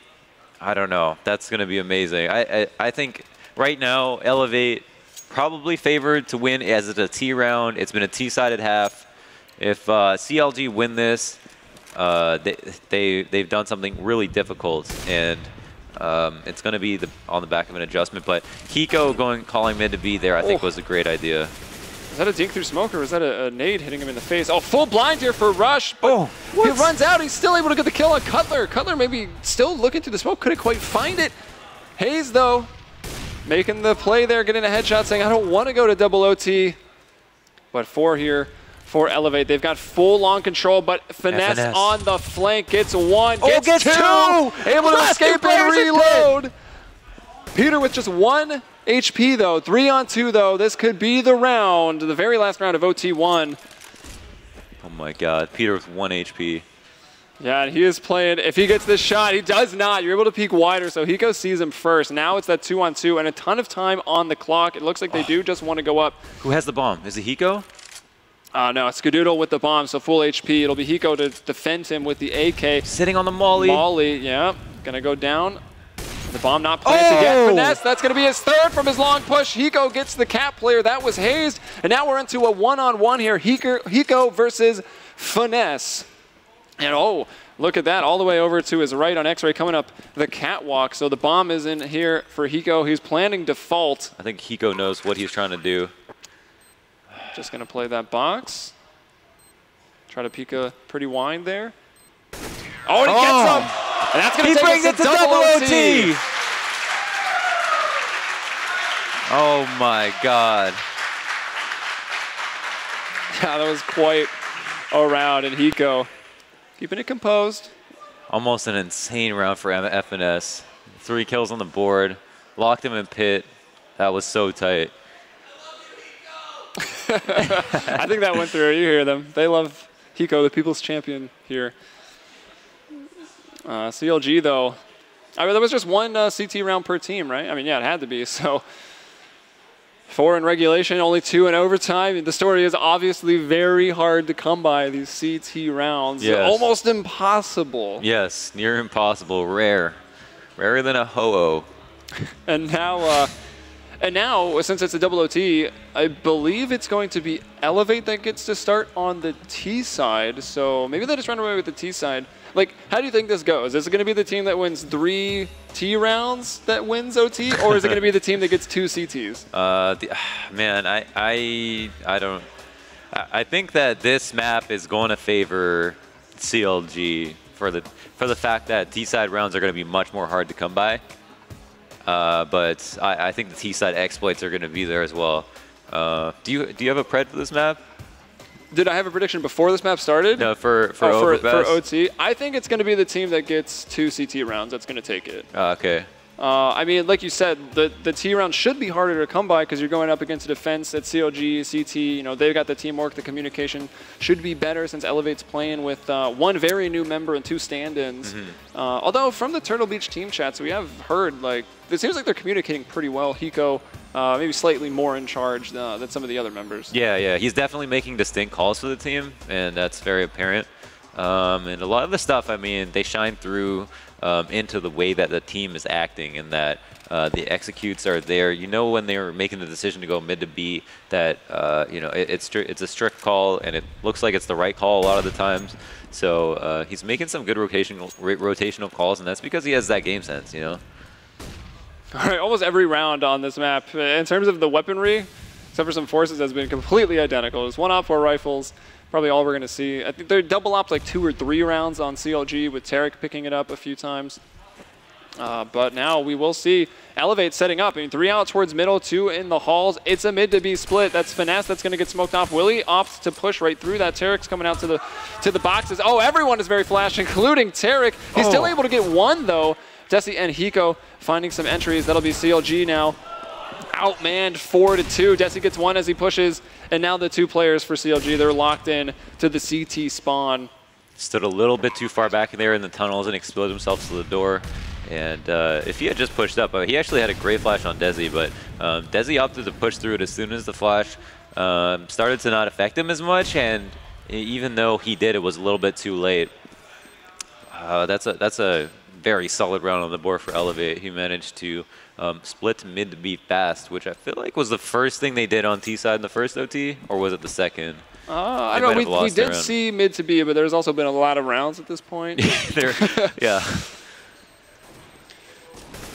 I don't know. That's going to be amazing. I think right now, Elevate probably favored to win as it's a T round. It's been a T-sided half. If CLG win this, they've done something really difficult, and it's going to be on the back of an adjustment. But Hiko calling mid to B there, I think, was a great idea. Is that a dink through smoke, or is that a nade hitting him in the face? Oh, full blind here for Rush, but he runs out. He's still able to get the kill on Cutler. Cutler maybe still looking through the smoke, couldn't quite find it. Hayes, though, making the play there, getting a headshot, saying, I don't want to go to double OT. But 4 here for Elevate. They've got full long control, but Finesse on the flank gets 1, gets 2! Able to escape and reload. Peter with just 1 HP, though. 3 on 2, though. This could be the round, the very last round of OT1. Oh my god, Peter with 1 HP. Yeah, and he is playing. If he gets this shot, he does not. You're able to peek wider, so Hiko sees him first. Now it's that 2 on 2 and a ton of time on the clock. It looks like they do just want to go up. Who has the bomb? Is it Hiko? No, it's Skadoodle with the bomb, so full HP. It'll be Hiko to defend him with the AK. Sitting on the molly. Molly, yeah. Gonna go down. The bomb not planted yet. Finesse, that's gonna be his 3rd from his long push. Hiko gets the cap player. That was hazed. And now we're into a one-on-one here. Hiko versus Finesse. And look at that, all the way over to his right on X-Ray, coming up the catwalk. So the bomb is in here for Hiko. He's planning default. I think Hiko knows what he's trying to do. Just gonna play that box. Try to peek a pretty wide there. Oh, and he gets him! And that's gonna take us to double OT! Oh my god. Yeah, that was quite a round, and Hiko keeping it composed. Almost an insane round for FNS. 3 kills on the board. Locked him in pit. That was so tight. I think that went through. You hear them. They love Hiko, the people's champion here. CLG, though. I mean, there was just 1 CT round per team, right? I mean, yeah, it had to be. So 4 in regulation, only 2 in overtime. The story is obviously very hard to come by, these CT rounds. Yes. Almost impossible. Yes, near impossible. Rare. Rarer than a ho-oh. And now, since it's a double OT, I believe it's going to be Elevate that gets to start on the T side. So maybe they just run away with the T side. Like, how do you think this goes? Is it going to be the team that wins 3 T rounds that wins OT, or is it going to be the team that gets 2 CTs? Man, I don't. I think that this map is going to favor CLG for the fact that T side rounds are going to be much more hard to come by. But I think the T-side exploits are going to be there as well. Do you have a pred for this map? Did I have a prediction before this map started? No, for OT. I think it's going to be the team that gets 2 CT rounds that's going to take it. Okay. I mean, like you said, the T round should be harder to come by because you're going up against a defense at CLG, CT. You know, they've got the teamwork, the communication should be better since Elevate's playing with 1 very new member and 2 stand-ins. Although from the Turtle Beach team chats, we have heard, like, it seems like they're communicating pretty well. Hiko, maybe slightly more in charge than some of the other members. Yeah, he's definitely making distinct calls for the team, and that's very apparent. And a lot of the stuff, I mean, they shine through into the way that the team is acting, and that the executes are there. You know, when they were making the decision to go mid to B, that you know, it's a strict call, and it looks like it's the right call a lot of the times. So he's making some good rotational calls, and that's because he has that game sense, you know. All right, almost every round on this map, in terms of the weaponry, except for some forces, has been completely identical. There's 1 op 4 rifles. Probably all we're going to see. I think they're double ops like 2 or 3 rounds on CLG, with Tarek picking it up a few times. But now we will see Elevate setting up. I mean, 3 out towards middle, 2 in the halls. It's a mid to B split. That's Finesse that's going to get smoked off. Willie opts to push right through that. Tarek's coming out to the boxes. Oh, everyone is very flash, including Tarek. He's still able to get 1, though. Desi and Hiko finding some entries. That'll be CLG now. Outmanned 4-2. Desi gets 1 as he pushes, and now the 2 players for CLG, they're locked in to the CT spawn. Stood a little bit too far back there in the tunnels and exploded himself to the door. And if he had just pushed up, he actually had a great flash on Desi, but Desi opted to push through it as soon as the flash started to not affect him as much, and even though he did, it was a little bit too late. That's a very solid round on the board for Elevate. He managed to split mid to be fast, which I feel like was the first thing they did on T side in the first OT, or was it the second? I don't know. We did see mid to B, but there's also been a lot of rounds at this point. Yeah.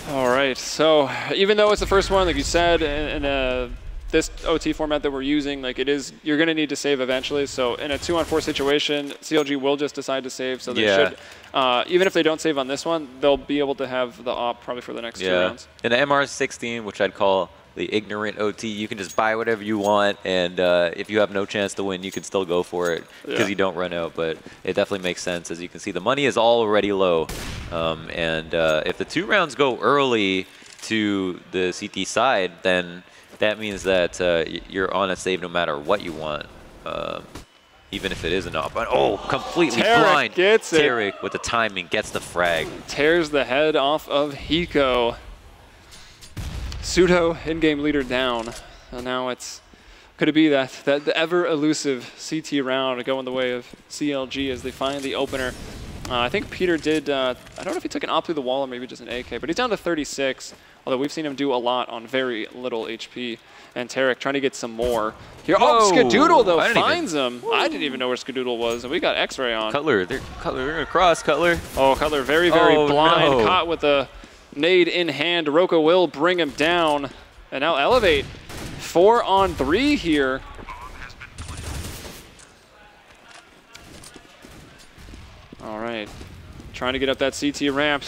All right. So even though it's the first one, like you said, in this OT format that we're using, like you're going to need to save eventually. So in a 2-on-4 situation, CLG will just decide to save. So they should, even if they don't save on this one, they'll be able to have the op probably for the next 2 rounds. In the MR16, which I'd call the ignorant OT, you can just buy whatever you want, and if you have no chance to win, you can still go for it because you don't run out. But it definitely makes sense. As you can see, the money is already low, and if the 2 rounds go early to the CT side, then that means that you're on a save no matter what you want, even if it is an op. But completely blind. Gets it. Tarek with the timing gets the frag. Tears the head off of Hiko. Pseudo in-game leader down. And now could it be that the ever-elusive CT round going the way of CLG as they find the opener? I think Peter did, I don't know if he took an op through the wall or maybe just an AK, but he's down to 36, although we've seen him do a lot on very little HP. And Tarek trying to get some more. Here, Skadoodle, though, finds him. I didn't even know where Skadoodle was, and we got X-Ray on. Cutler, they're going to cross, Cutler. Oh, Cutler very, very blind, caught with a nade in hand. Roko will bring him down. And now Elevate, 4-on-3 here. All right, trying to get up that CT ramp.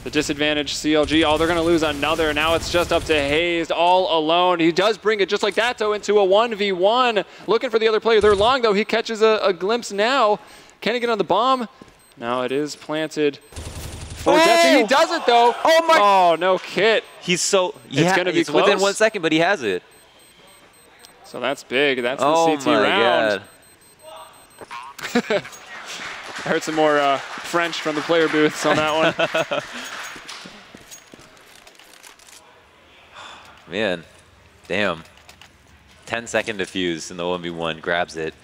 The disadvantage, CLG, they're going to lose another. Now it's just up to Hayes all alone. He does bring it just like that, though, into a 1v1. Looking for the other player. They're long, though. He catches a glimpse now. Can he get on the bomb? Now it is planted for Jesse. He does it, though. Oh, no kit. He's so... It's going to be close. Within 1 second, but he has it. So that's big. That's the CT round. God. I heard some more French from the player booths on that one. Man, damn. 10-second defuse in the 1v1, grabs it.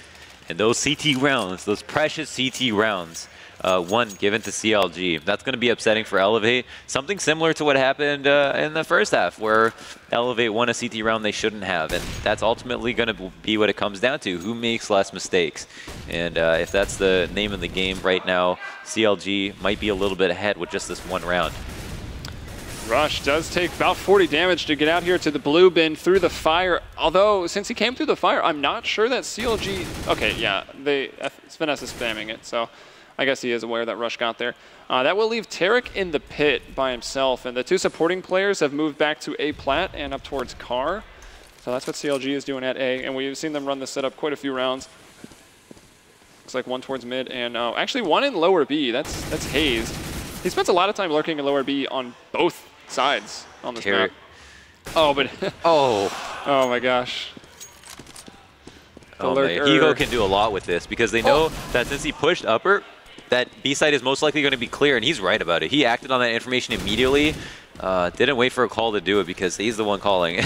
And those CT rounds, those precious CT rounds, one given to CLG. That's going to be upsetting for Elevate. Something similar to what happened in the first half, where Elevate won a CT round they shouldn't have. And that's ultimately going to be what it comes down to. Who makes less mistakes? And if that's the name of the game right now, CLG might be a little bit ahead with just this 1 round. Rush does take about 40 damage to get out here to the blue bin through the fire. Although, since he came through the fire, I'm not sure that CLG... Okay, yeah, Vanessa is spamming it, so I guess he is aware that Rush got there. That will leave Tarek in the pit by himself, and the 2 supporting players have moved back to A plat and up towards Car. So that's what CLG is doing at A, and we've seen them run this setup quite a few rounds. Looks like 1 towards mid, and actually 1 in lower B. That's Hayes. He spends a lot of time lurking in lower B on both sides on this map. Oh, but oh my gosh. Hiko can do a lot with this because they know that since he pushed upper, that B side is most likely going to be clear, and he's right about it. He acted on that information immediately. Didn't wait for a call to do it because he's the one calling.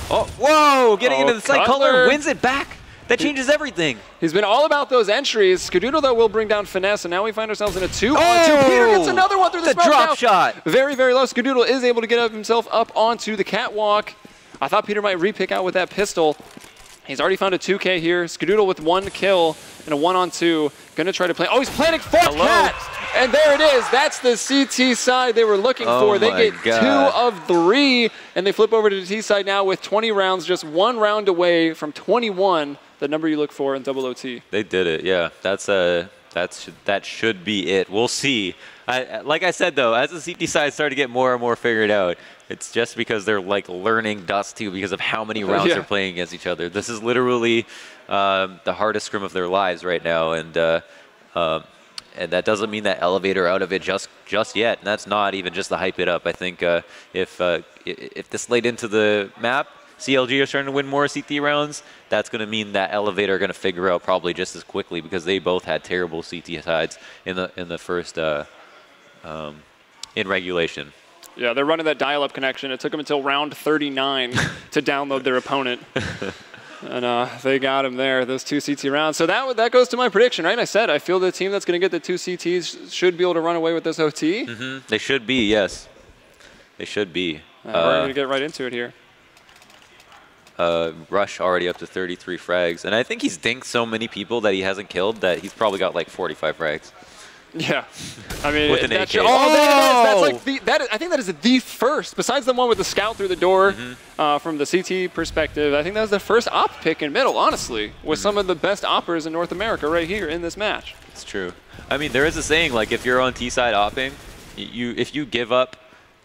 Whoa! Getting into the side, Cutler wins it back. That changes everything. He's been all about those entries. Skadoodle, though, will bring down Finesse, and now we find ourselves in a 2-on-2. Peter gets another one through the smoke drop now. shot. Very, very low. Skadoodle is able to get himself up onto the catwalk. I thought Peter might re-pick out with that pistol. He's already found a 2K here. Skadoodle with 1 kill and a 1-on-2. Gonna try to plant. Oh, he's planting 4 Cat! And there it is. That's the CT side they were looking for. They get 2 of 3, and they flip over to the T side now with 20 rounds, just 1 round away from 21, the number you look for in double OT. They did it, yeah. That should be it. We'll see. Like I said, though, as the CT side started to get more and more figured out, it's just because they're like learning Dust 2 because of how many rounds they're playing against each other. This is literally the hardest scrim of their lives right now, and that doesn't mean that Elevator out of it just yet. And that's not even just to hype it up. I think if this laid into the map, CLG are starting to win more CT rounds, that's going to mean that Elevator are going to figure out probably just as quickly because they both had terrible CT sides in the first in regulation. Yeah, they're running that dial-up connection. It took them until round 39 to download their opponent. And they got him there, those 2 CT rounds. So that goes to my prediction, right? I said I feel the team that's going to get the 2 CTs should be able to run away with this OT. They should be, yes. They should be. We're going to get right into it here. Rush already up to 33 frags. And I think he's dinked so many people that he hasn't killed that he's probably got like 45 frags. Yeah. I mean, with an AK. That's like I think that is the first, besides the one with the scout through the door from the CT perspective, I think that was the first op pick in middle, honestly, with some of the best oppers in North America right here in this match. It's true. I mean, there is a saying, like, if you're on T-side opping, if you give up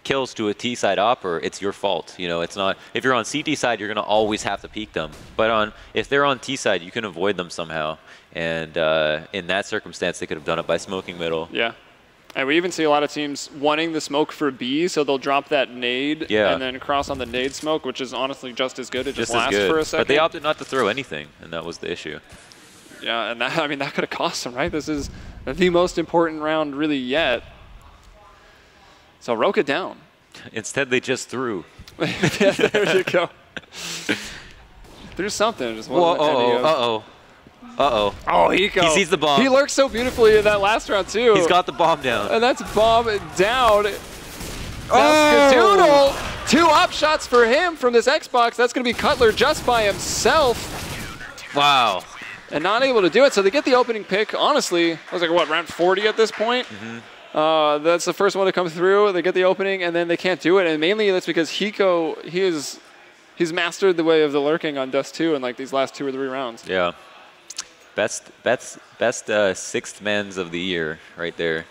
kills to a T-side opper, it's your fault. You know, it's not. If you're on CT side, you're going to always have to peek them. But if they're on T side, you can avoid them somehow. And in that circumstance, they could have done it by smoking middle. Yeah. And we even see a lot of teams wanting the smoke for B, so they'll drop that nade and then cross on the nade smoke, which is honestly just as good. It just lasts for a second. But they opted not to throw anything, and that was the issue. Yeah, and that, I mean, that could have cost them, right? This is the most important round really yet. So Roka down. Instead, they just threw. Yeah, there you go. Threw something. Just wasn't Uh-oh. Oh, Hiko. He sees the bomb. He lurked so beautifully in that last round, too. He's got the bomb down. And that's bomb down. Now Skadoodle, 2 op shots for him from this Xbox. That's going to be Cutler just by himself. Wow. And not able to do it. So they get the opening pick. Honestly, I was like, what, round 40 at this point? That's the first one to come through. They get the opening, and then they can't do it. And mainly that's because Hiko, he's mastered the way of the lurking on Dust 2 in like these last 2 or 3 rounds. Yeah. Best 6th mans of the year right there.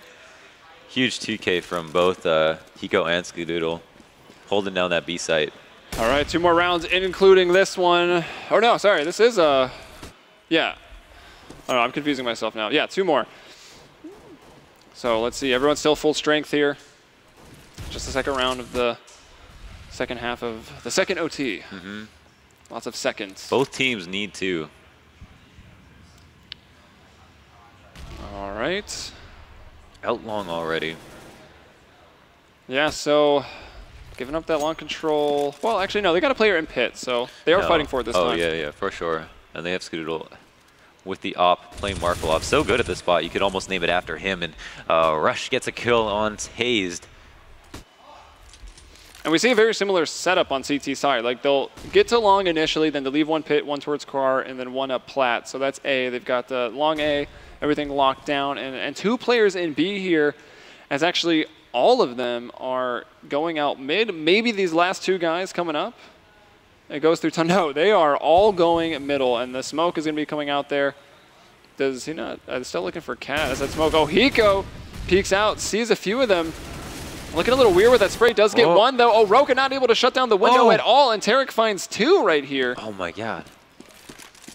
Huge 2K from both Hiko and Skadoodle, holding down that B site. All right, 2 more rounds, including this one. Oh no, sorry, this is yeah. Oh no, I'm confusing myself now. Yeah, 2 more. So let's see, everyone's still full strength here. Just the second round of the second half of the second OT. Lots of seconds. Both teams need to. All right. Out long already. Yeah, so giving up that long control. Well, actually, no, they got a player in pit, so they are fighting for it this time. Oh, yeah, for sure. And they have Skadoodle with the op playing Markle op. So good at this spot, you could almost name it after him. And Rush gets a kill on Hazed. And we see a very similar setup on CT side. Like, they'll get to long initially, then they'll leave 1 pit, 1 towards car, and then 1 up plat. So that's A. They've got the long A, everything locked down. And 2 players in B here, as actually all of them are going out mid. Maybe these last 2 guys coming up. It goes through ton. No, they are all going middle, and the smoke is going to be coming out there. Does he not? Still looking for Cat. Is that smoke? Oh, Hiko peeks out, sees a few of them. Looking a little weird with that spray. Does get 1, though. Oh, Roka not able to shut down the window at all, and Tarek finds 2 right here. Oh, my God.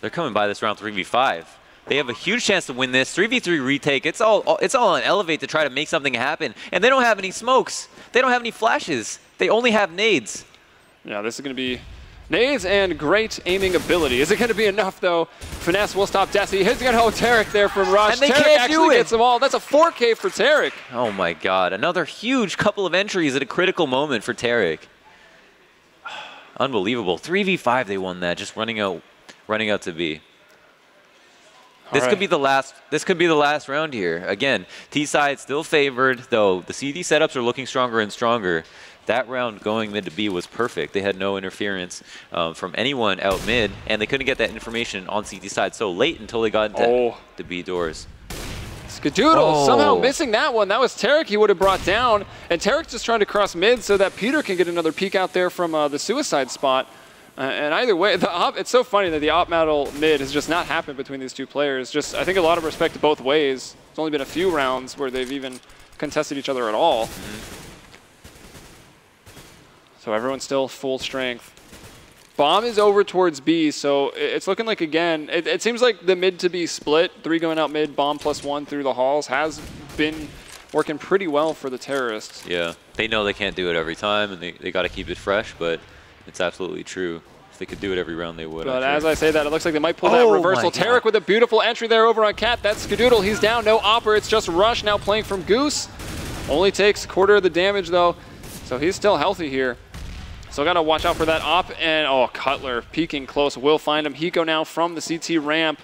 They're coming by this round 3v5. They have a huge chance to win this. 3v3 retake. It's all on Elevate to try to make something happen. And they don't have any smokes. They don't have any flashes. They only have nades. Yeah, this is going to be nades and great aiming ability. Is it going to be enough, though? Finesse will stop Desi. He's going to hold Tarek there from Rush. And they Tarek can't actually do it. gets them all. That's a 4K for Tarek. Oh, my God. Another huge couple of entries at a critical moment for Tarek. Unbelievable. 3v5 they won that, just running out to B. This could be the last round here. Again, T-side still favored, though the CD setups are looking stronger and stronger. That round going mid to B was perfect. They had no interference from anyone out mid, and they couldn't get that information on CT side so late until they got into the B doors. Skadoodle somehow missing that one. That was Tarek he would have brought down, and Tarek's just trying to cross mid so that Peter can get another peek out there from the suicide spot. And either way, it's so funny that the op battle mid has just not happened between these 2 players. Just, I think, a lot of respect both ways. It's only been a few rounds where they've even contested each other at all. So everyone's still full strength. Bomb is over towards B, so it's looking like, again, it seems like the mid to B split, 3 going out mid, Bomb +1 through the halls, has been working pretty well for the terrorists. Yeah, they know they can't do it every time, and they got to keep it fresh, but it's absolutely true. If they could do it every round, they would. But as I say that, it looks like they might pull that reversal. Tarek with a beautiful entry there over on Cat. That's Skadoodle. He's down. No opper. It's just Rush now playing from Goose. Only takes 1/4 of the damage, though, so he's still healthy here. So got to watch out for that op. And, oh, Cutler peeking close. Will find him. Hiko now from the CT ramp.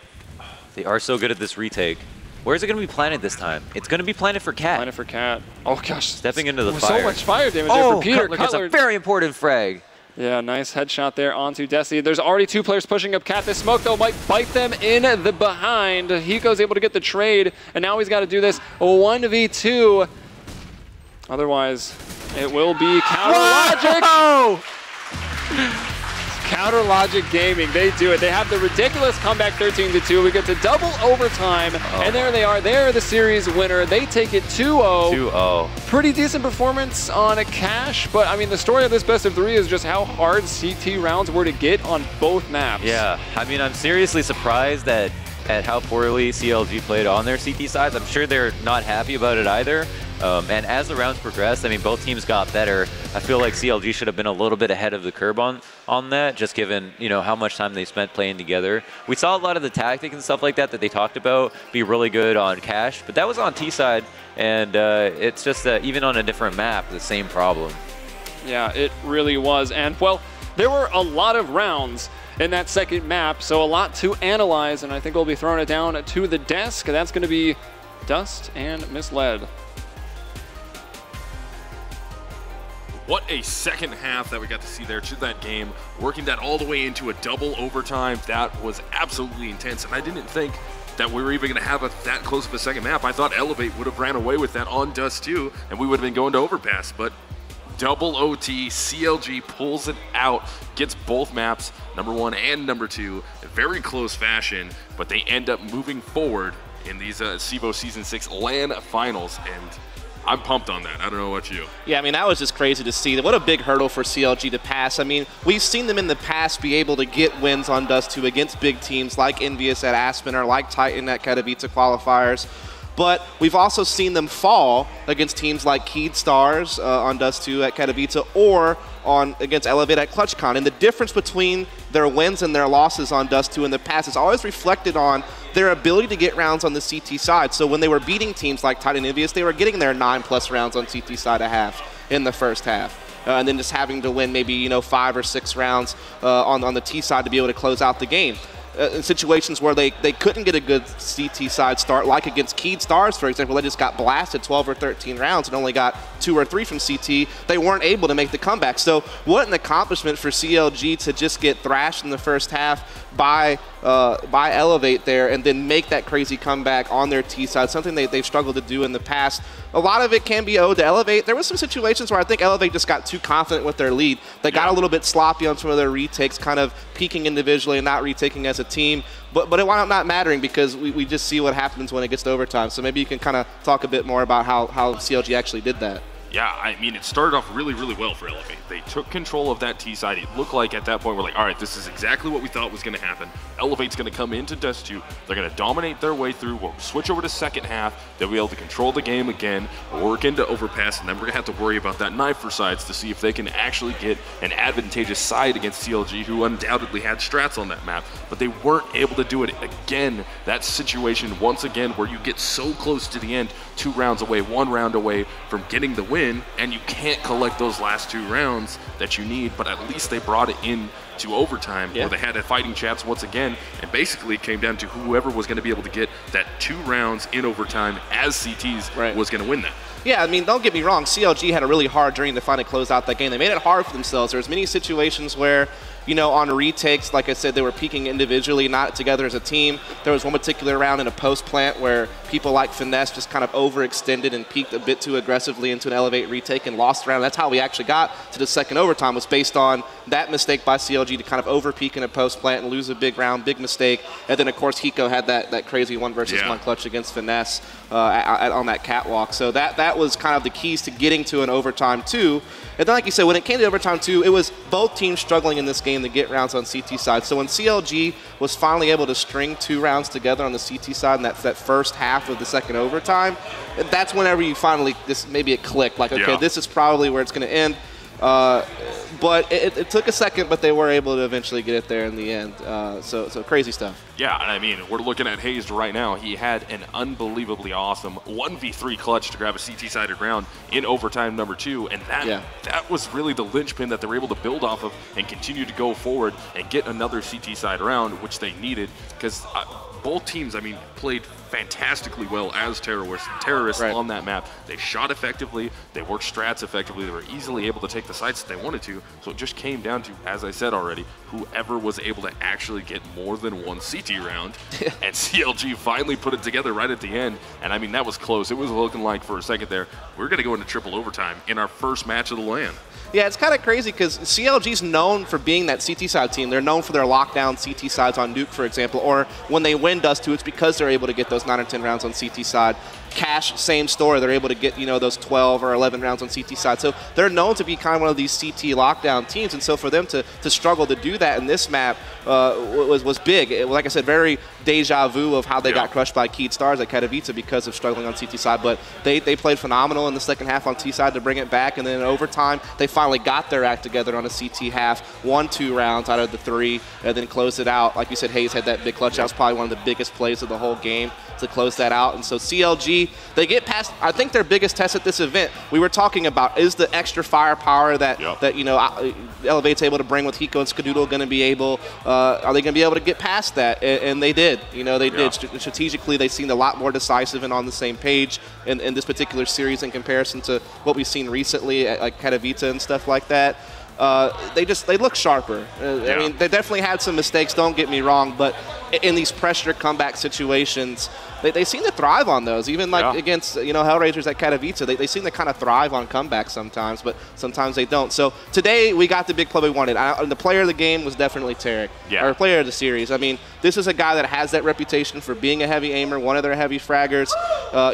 They are so good at this retake. Where is it going to be planted this time? It's going to be planted for Cat. Planted for Cat. Oh, gosh. Stepping into the fire. So much fire damage there for Peter. Cutler gets a very important frag. Yeah, nice headshot there onto Desi. There's already 2 players pushing up Cat. This smoke, though, might bite them in the behind. Hiko's able to get the trade, and now he's got to do this 1v2. Otherwise, it will be Counter Logic. Counter Logic Gaming, they do it. They have the ridiculous comeback 13-2. We get to double overtime, and there they are. They're the series winner. They take it 2-0. 2-0. Pretty decent performance on a Cash, but I mean, the story of this best of 3 is just how hard CT rounds were to get on both maps. Yeah, I mean, I'm seriously surprised at how poorly CLG played on their CT sides. I'm sure they're not happy about it either. And as the rounds progressed, I mean, both teams got better. I feel like CLG should have been a little bit ahead of the curve on that, just given, you know, how much time they spent playing together. We saw a lot of the tactic and stuff like that they talked about be really good on Cash, but that was on T side, and it's just even on a different map, the same problem. Yeah, it really was. And, well, there were a lot of rounds in that second map, so a lot to analyze, and I think we'll be throwing it down to the desk. That's going to be Dust and Misled. What a second half that we got to see there to that game, working that all the way into a double overtime. That was absolutely intense, and I didn't think that we were even going to have that close of a second map. I thought Elevate would have ran away with that on Dust too, and we would have been going to overpass, but double OT, CLG pulls it out, gets both maps, number 1 and number 2, in very close fashion, but they end up moving forward in these CEVO Season 6 LAN finals, and I'm pumped on that. I don't know about you. Yeah, I mean, that was just crazy to see. What a big hurdle for CLG to pass. I mean, we've seen them in the past be able to get wins on Dust 2 against big teams like Envious at Aspen or like Titan at Katowice qualifiers. But we've also seen them fall against teams like Keyed Stars on Dust 2 at Katowice or against Elevate at ClutchCon. And the difference between their wins and their losses on Dust 2 in the past is always reflected on their ability to get rounds on the CT side. So when they were beating teams like Titan and Envious, they were getting their 9+ rounds on CT side a half in the first half. And then just having to win maybe, you know, 5 or 6 rounds on the T side to be able to close out the game. In situations where they couldn't get a good CT side start, like against Keyed Stars, for example, they just got blasted 12 or 13 rounds and only got 2 or 3 from CT. They weren't able to make the comeback. So what an accomplishment for CLG to just get thrashed in the first half by Elevate there and then make that crazy comeback on their T side, something they've struggled to do in the past. A lot of it can be owed to Elevate. There was some situations where I think Elevate just got too confident with their lead. They got a little bit sloppy on some of their retakes, kind of peaking individually and not retaking as a team. But it wound up not mattering because we just see what happens when it gets to overtime. So maybe you can kind of talk a bit more about how CLG actually did that. Yeah, I mean, it started off really, really well for Elevate. They took control of that T side. It looked like at that point we're like, all right, this is exactly what we thought was going to happen. Elevate's going to come into Dust 2. They're going to dominate their way through. We'll switch over to second half. They'll be able to control the game again, work into overpass, and then we're going to have to worry about that knife for sides to see if they can actually get an advantageous side against CLG, who undoubtedly had strats on that map. But they weren't able to do it again. That situation, once again, where you get so close to the end, 2 rounds away, 1 round away from getting the win, and you can't collect those last 2 rounds that you need, but at least they brought it in to overtime where they had a fighting chance once again, and basically it came down to whoever was going to be able to get that 2 rounds in overtime as CTs was going to win that. Yeah, I mean, don't get me wrong, CLG had a really hard journey to finally close out that game. They made it hard for themselves. There's many situations where, you know, on retakes, like I said, they were peaking individually, not together as a team. There was one particular round in a post plant where people like Finesse just kind of overextended and peaked a bit too aggressively into an Elevate retake and lost the round. That's how we actually got to the second overtime, was based on that mistake by CLG to kind of over-peak in a post plant and lose a big round, big mistake. And then, of course, Hiko had that crazy 1 versus 1 clutch against Finesse on that catwalk. So that was kind of the keys to getting to an overtime 2. And then, like you said, when it came to overtime 2, it was both teams struggling in this game to get rounds on CT side. So when CLG was finally able to string 2 rounds together on the CT side in that first half of the second overtime, that's whenever you finally, maybe it clicked. Like, okay, this is probably where it's going to end. But it took a second, but they were able to eventually get it there in the end. So crazy stuff. Yeah, and I mean, we're looking at Hazed right now. He had an unbelievably awesome 1v3 clutch to grab a CT-sided round in overtime number 2, and that was really the linchpin that they were able to build off of and continue to go forward and get another CT-side round, which they needed, because both teams, I mean, played fantastically well as terrorists on that map. They shot effectively, they worked strats effectively, they were easily able to take the sites that they wanted to, so it just came down to, as I said already, whoever was able to actually get more than one CT round, and CLG finally put it together right at the end, and I mean, that was close. It was looking like for a second there, we're going to go into triple overtime in our first match of the LAN. Yeah, it's kind of crazy because CLG's known for being that CT side team. They're known for their lockdown CT sides on Nuke, for example, or when they win Dust 2, it's because they're able to get those 9 or 10 rounds on CT side. Cash, same story. They're able to get, you know, those 12 or 11 rounds on CT side. So they're known to be kind of one of these CT lockdown teams, and so for them to struggle to do that in this map was big. Like I said, very deja vu of how they got crushed by Keyed Stars at Katowice because of struggling on CT side, but they played phenomenal in the second half on T side to bring it back, and then in overtime, they finally got their act together on a CT half, won 2 rounds out of the 3, and then closed it out. Like you said, Hayes had that big clutch. That was probably one of the biggest plays of the whole game to close that out. And so CLG, they get past, I think, their biggest test at this event. We were talking about, is the extra firepower that you know, Elevate's able to bring with Hiko and Skadoodle going to be able, are they going to be able to get past that? And they did. You know, they did. Strategically, they seemed a lot more decisive and on the same page in this particular series in comparison to what we've seen recently at like Katowice and stuff like that. They look sharper. I mean, they definitely had some mistakes, don't get me wrong, but in these pressure comeback situations, they seem to thrive on those. Even like against, you know, Hellraisers at Katowice, they seem to kind of thrive on comebacks sometimes, but sometimes they don't. So today we got the big play we wanted. The player of the game was definitely Tarek, or player of the series. I mean, this is a guy that has that reputation for being a heavy aimer, one of their heavy fraggers.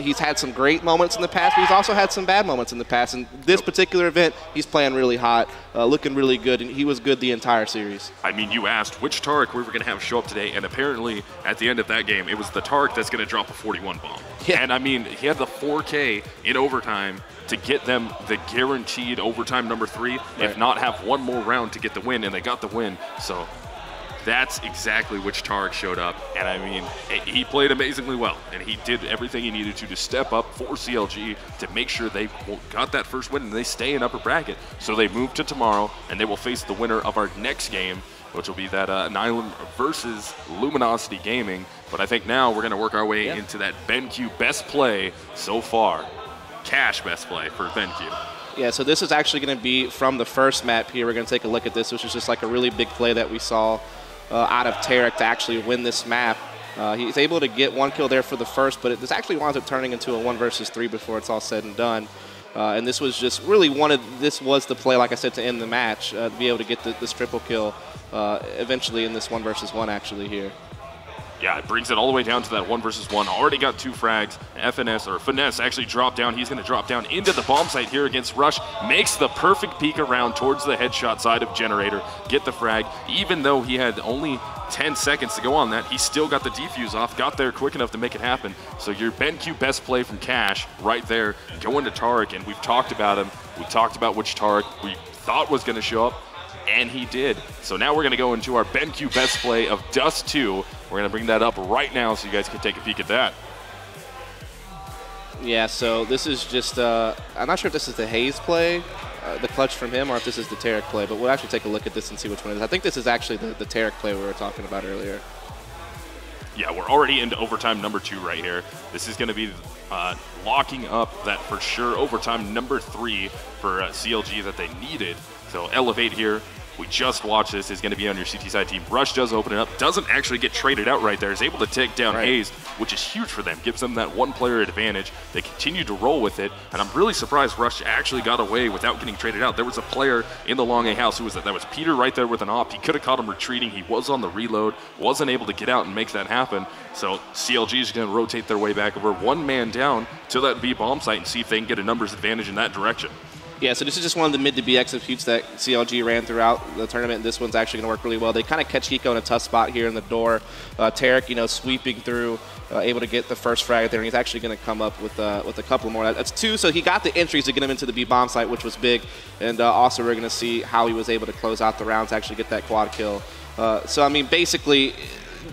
He's had some great moments in the past, but he's also had some bad moments in the past. And this particular event, he's playing really hot, looking really good, and he was good the entire series. I mean, you asked which Tarek we were going to have show up today, and apparently at the end of that game, it was the Tarek that's going to drop a 41 bomb. And I mean, he had the 4K in overtime to get them the guaranteed overtime number 3, if not have one more round to get the win, and they got the win. So that's exactly which Tarek showed up. And I mean, he played amazingly well, and he did everything he needed to step up for CLG to make sure they got that first win and they stay in upper bracket. So they move to tomorrow, and they will face the winner of our next game, which will be that Nihilum versus Luminosity Gaming. But I think now we're going to work our way into that BenQ best play so far. Cash best play for BenQ. Yeah, so this is actually going to be from the first map here. We're going to take a look at this, which is just like a really big play that we saw out of Tarek to actually win this map. He's able to get 1 kill there for the first, but this actually winds up turning into a 1 versus 3 before it's all said and done. And this was just really this was the play, like I said, to end the match, to be able to get this triple kill eventually in this 1 versus 1 actually here. Yeah, it brings it all the way down to that 1 versus 1. Already got 2 frags. Finesse actually dropped down. He's going to drop down into the bomb site here against Rush. Makes the perfect peek around towards the headshot side of Generator. Get the frag. Even though he had only 10 seconds to go on that, he still got the defuse off. Got there quick enough to make it happen. So your BenQ best play from Cash right there. Going to Tarek, and we've talked about him. We talked about which Tarek we thought was going to show up, and he did. So now we're going to go into our BenQ best play of Dust 2. We're going to bring that up right now so you guys can take a peek at that. Yeah, so this is just, I'm not sure if this is the Hayes play, the clutch from him, or if this is the Tarek play, but we'll actually take a look at this and see which one it is. I think this is actually the Tarek play we were talking about earlier. Yeah, we're already into overtime number 2 right here. This is going to be locking up that for sure overtime number 3 for CLG that they needed. So Elevate here. We just watched this, is going to be on your CT side team. Rush does open it up, doesn't actually get traded out right there, is able to take down Hayes, which is huge for them, gives them that 1-player advantage. They continue to roll with it, and I'm really surprised Rush actually got away without getting traded out. There was a player in the long A house who was that was Peter right there with an op. He could have caught him retreating. He was on the reload, wasn't able to get out and make that happen. So CLG is going to rotate their way back over, 1 man down to that B bomb site and see if they can get a numbers advantage in that direction. Yeah, so this is just one of the mid-to-B executes that CLG ran throughout the tournament, and this one's actually going to work really well. They kind of catch Hiko in a tough spot here in the door. Tarek, you know, sweeping through, able to get the first frag there, and he's actually going to come up with a couple more. That's 2, so he got the entries to get him into the B bomb site, which was big, and also we're going to see how he was able to close out the rounds, actually get that quad kill. So, I mean, basically,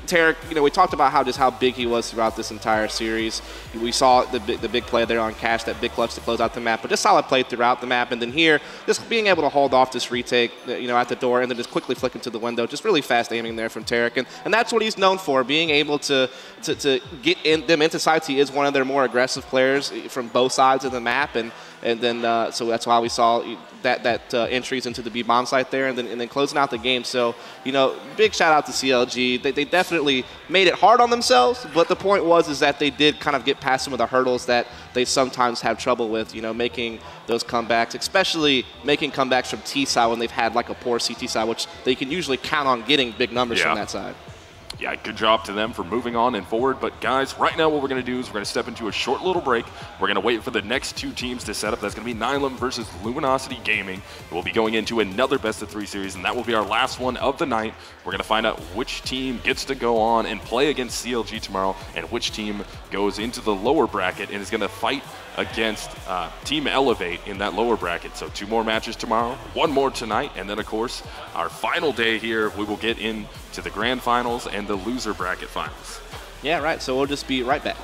Tarek, you know, we talked about how big he was throughout this entire series. We saw the big play there on Cash, that big clutch to close out the map, but just solid play throughout the map. And then here, just being able to hold off this retake, you know, at the door, and then just quickly flick into the window. Just really fast aiming there from Tarek, and that's what he's known for, being able to get them into sites. He is one of their more aggressive players from both sides of the map, and then so that's why we saw that entries into the B bomb site there, and then closing out the game. So, you know, big shout out to CLG. They definitely made it hard on themselves, but the point is that they did kind of get past some of the hurdles that they sometimes have trouble with, you know, making those comebacks, especially making comebacks from T side when they've had like a poor CT side, which they can usually count on getting big numbers from that side. Yeah, good job to them for moving on and forward. But guys, right now what we're going to do is we're going to step into a short little break. We're going to wait for the next two teams to set up. That's going to be Nihilum versus Luminosity Gaming. We'll be going into another best-of-3 series, and that will be our last one of the night. We're going to find out which team gets to go on and play against CLG tomorrow, and which team goes into the lower bracket and is going to fight against Team Elevate in that lower bracket. So 2 more matches tomorrow, 1 more tonight, and then of course our final day here, we will get into the grand finals and the loser bracket finals. Yeah, right. So we'll just be right back.